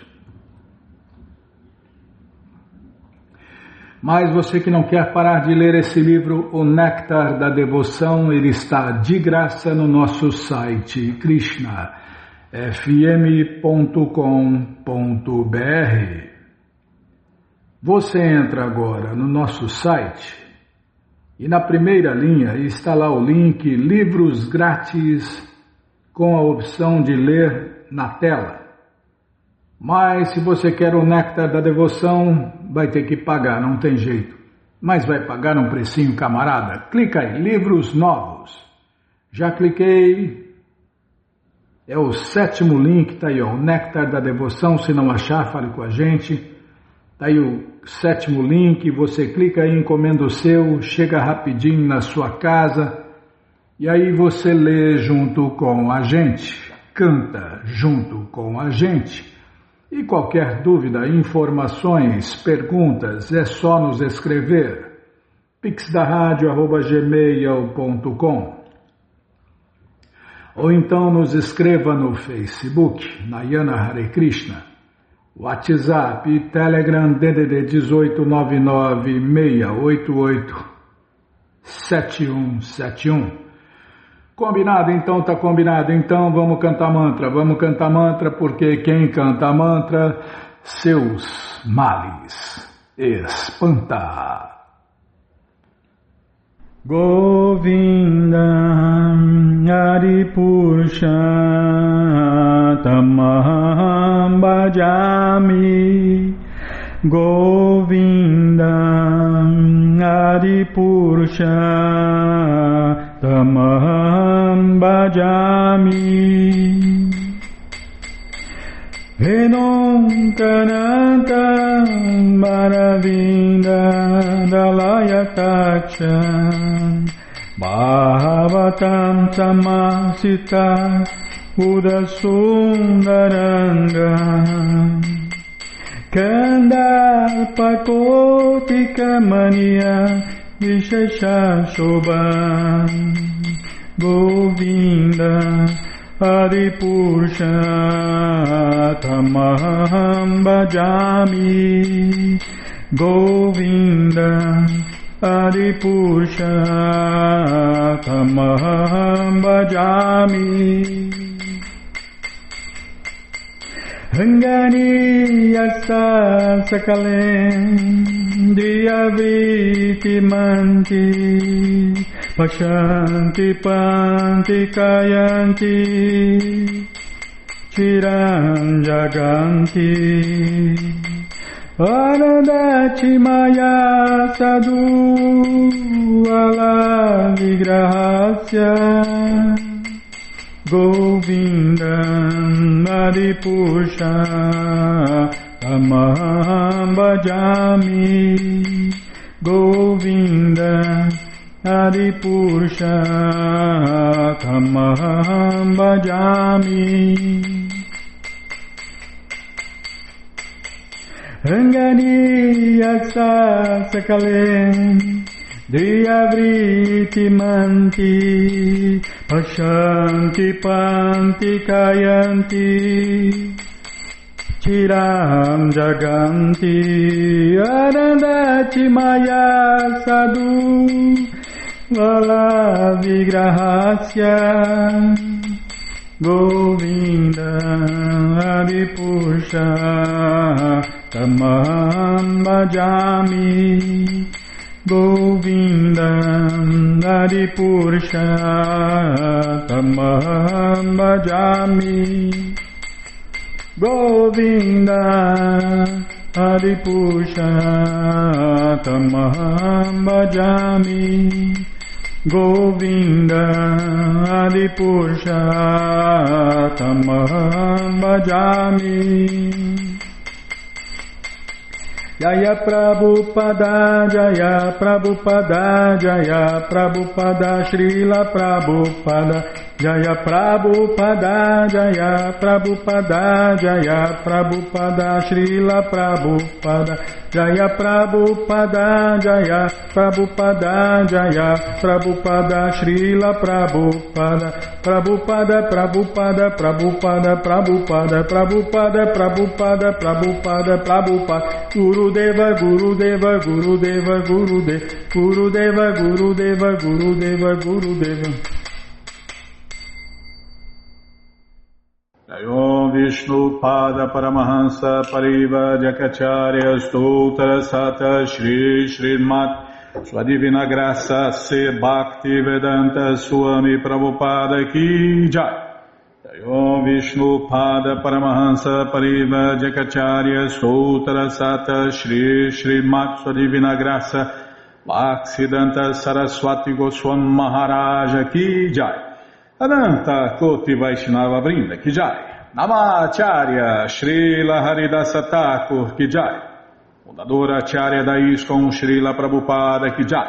Mas você que não quer parar de ler esse livro, O Néctar da Devoção, ele está de graça no nosso site krishnafm.com.br. Você entra agora no nosso site e na primeira linha está lá o link Livros Grátis com a opção de ler na tela. Mas se você quer o Néctar da Devoção, vai ter que pagar, não tem jeito. Mas vai pagar um precinho, camarada. Clica aí, Livros Novos. Já cliquei. É o 7º link, tá aí, ó, o Néctar da Devoção. Se não achar, fale com a gente. Tá aí o 7º link, você clica aí, encomenda o seu, chega rapidinho na sua casa. E aí você lê junto com a gente, canta junto com a gente. E qualquer dúvida, informações, perguntas, é só nos escrever. pixdaradio@gmail.com ou então nos escreva no Facebook, Nayana Hare Krishna, WhatsApp e Telegram DDD 18986887171. Combinado? Então tá combinado. Então vamos cantar mantra, porque quem canta mantra, seus males espanta. Govinda Adipurusha Tamaham Bhajami. Govinda Adipurusha Tamaham Bhajami. Venom Kananta Maravinda Dalayataksha Bhavatam Samasita Udasundaranga Kandalpakopika Mania Vishesha Shobha Govinda Adipurusha Tamaham Bhajami. Govinda Adipurusha Tamaham Bhajami. Rangani Yasa Sakalen Diyavriti Manti Pashanti Panti Kayanti Chiram Jaganti Anandati Maya Sadhu Ala Vigrahasya Govinda Adipurusha Tamaham Bhajami. Govinda Adipurusha Tamaham Bhajami. Rangani Yasa Sakalen Diyavriti Manti Pashanti Panti Kayanti Chiram Jaganti Anandati Maya Sadhu Vala Vigrahasya Govinda Adipurusha Tamaham Bhajami. Govinda Adipurusha Tamaham Bhajami. Govinda Hari Purushotamaham bhajami Govinda Hari Purushotamaham bhajami Jaya Prabhupada, Jaya Prabhupada, Jaya Prabhupada, Srila Prabhupada, Jaya Prabhupada, Jaya Prabhupada, Jaya Prabhupada, Srila Prabhupada, Jaya Prabhupada, Jaya Prabhupada, Jaya Prabhupada, Srila Prabhupada, Prabhupada, Prabhupada, Prabhupada, Prabhupada, Prabhupada, Prabhupada, Prabhupada, Prabhupada, Gurudeva, Gurudeva, Gurudeva, Gurudeva, Gurudeva, Gurudeva, Gurudeva, Gurudeva. Om Vishnu Pada Paramahansa Pariva Jakacharya Stoutra Sata Shri Srimat Sua Divina Graça Se Bhakti Vedanta Swami Prabhupada Ki Jai. Om Vishnu Pada Paramahansa Pariva Jakacharya Stoutra Sata Shri Srimat Sua Divina Graça Bhaktivedanta Saraswati Goswami Maharaja Ki Jai. Ananta Koti Vaishnava Brinda Ki Jai. Namacharya Srila Haridasa Thakur Ki Jai. Fundadora Acharya da ISKCON Srila Prabhupada Ki Jai.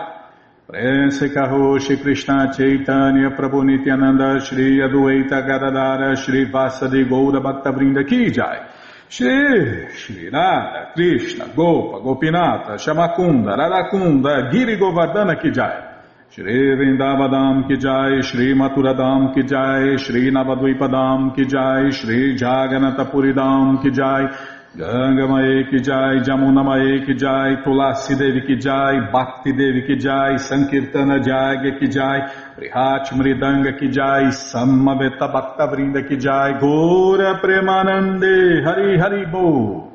Prense Karoshi Krishna Chaitanya Prabhu Nityananda Shri Adueita Gadadara Shri Vasadi Goura Bhakta Brinda Ki Jai. Shri Radha Krishna Gopa Gopinata Shamakunda Radakunda Giri Govardhana Ki Jai. Shri Vrindavadam Ki Jai, Shri Maturadam Ki Jai, Shri Navadvipadam Ki Jai, Shri Jaganatapuridam Ki Jai, Ganga Mae Ki Jai, Jamuna Mae Ki Jai, Tulasi Devi Ki Jai, Bhakti Devi Ki Jai, Sankirtana Jagya Ki Jai, Prihat Mridanga Ki Jai, Samaveta Bhakta Vrinda Ki Jai, Gora Premanande, Hari Hari Bo.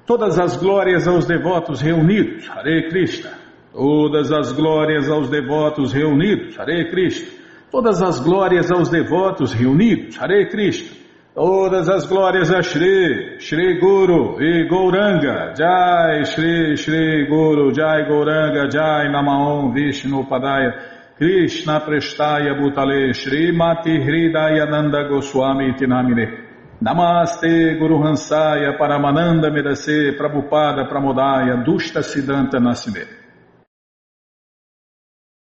Todas as glórias aos devotos reunidos, Hare Krishna. Todas as glórias aos devotos reunidos, Hare Krishna. Todas as glórias aos devotos reunidos, Hare Krishna. Todas as glórias a Shri, Shri Guru e Gauranga, Jai Shri, Shri Guru, Jai Gauranga, Jai Namaon Vishnu Padaya, Krishna Prestaya Bhutale, Shri Mati Hridayananda Goswami Tinamine. Namaste Guru Hansaya Paramananda Medase Prabhupada Pramodaya Dushta Siddhanta Nasime.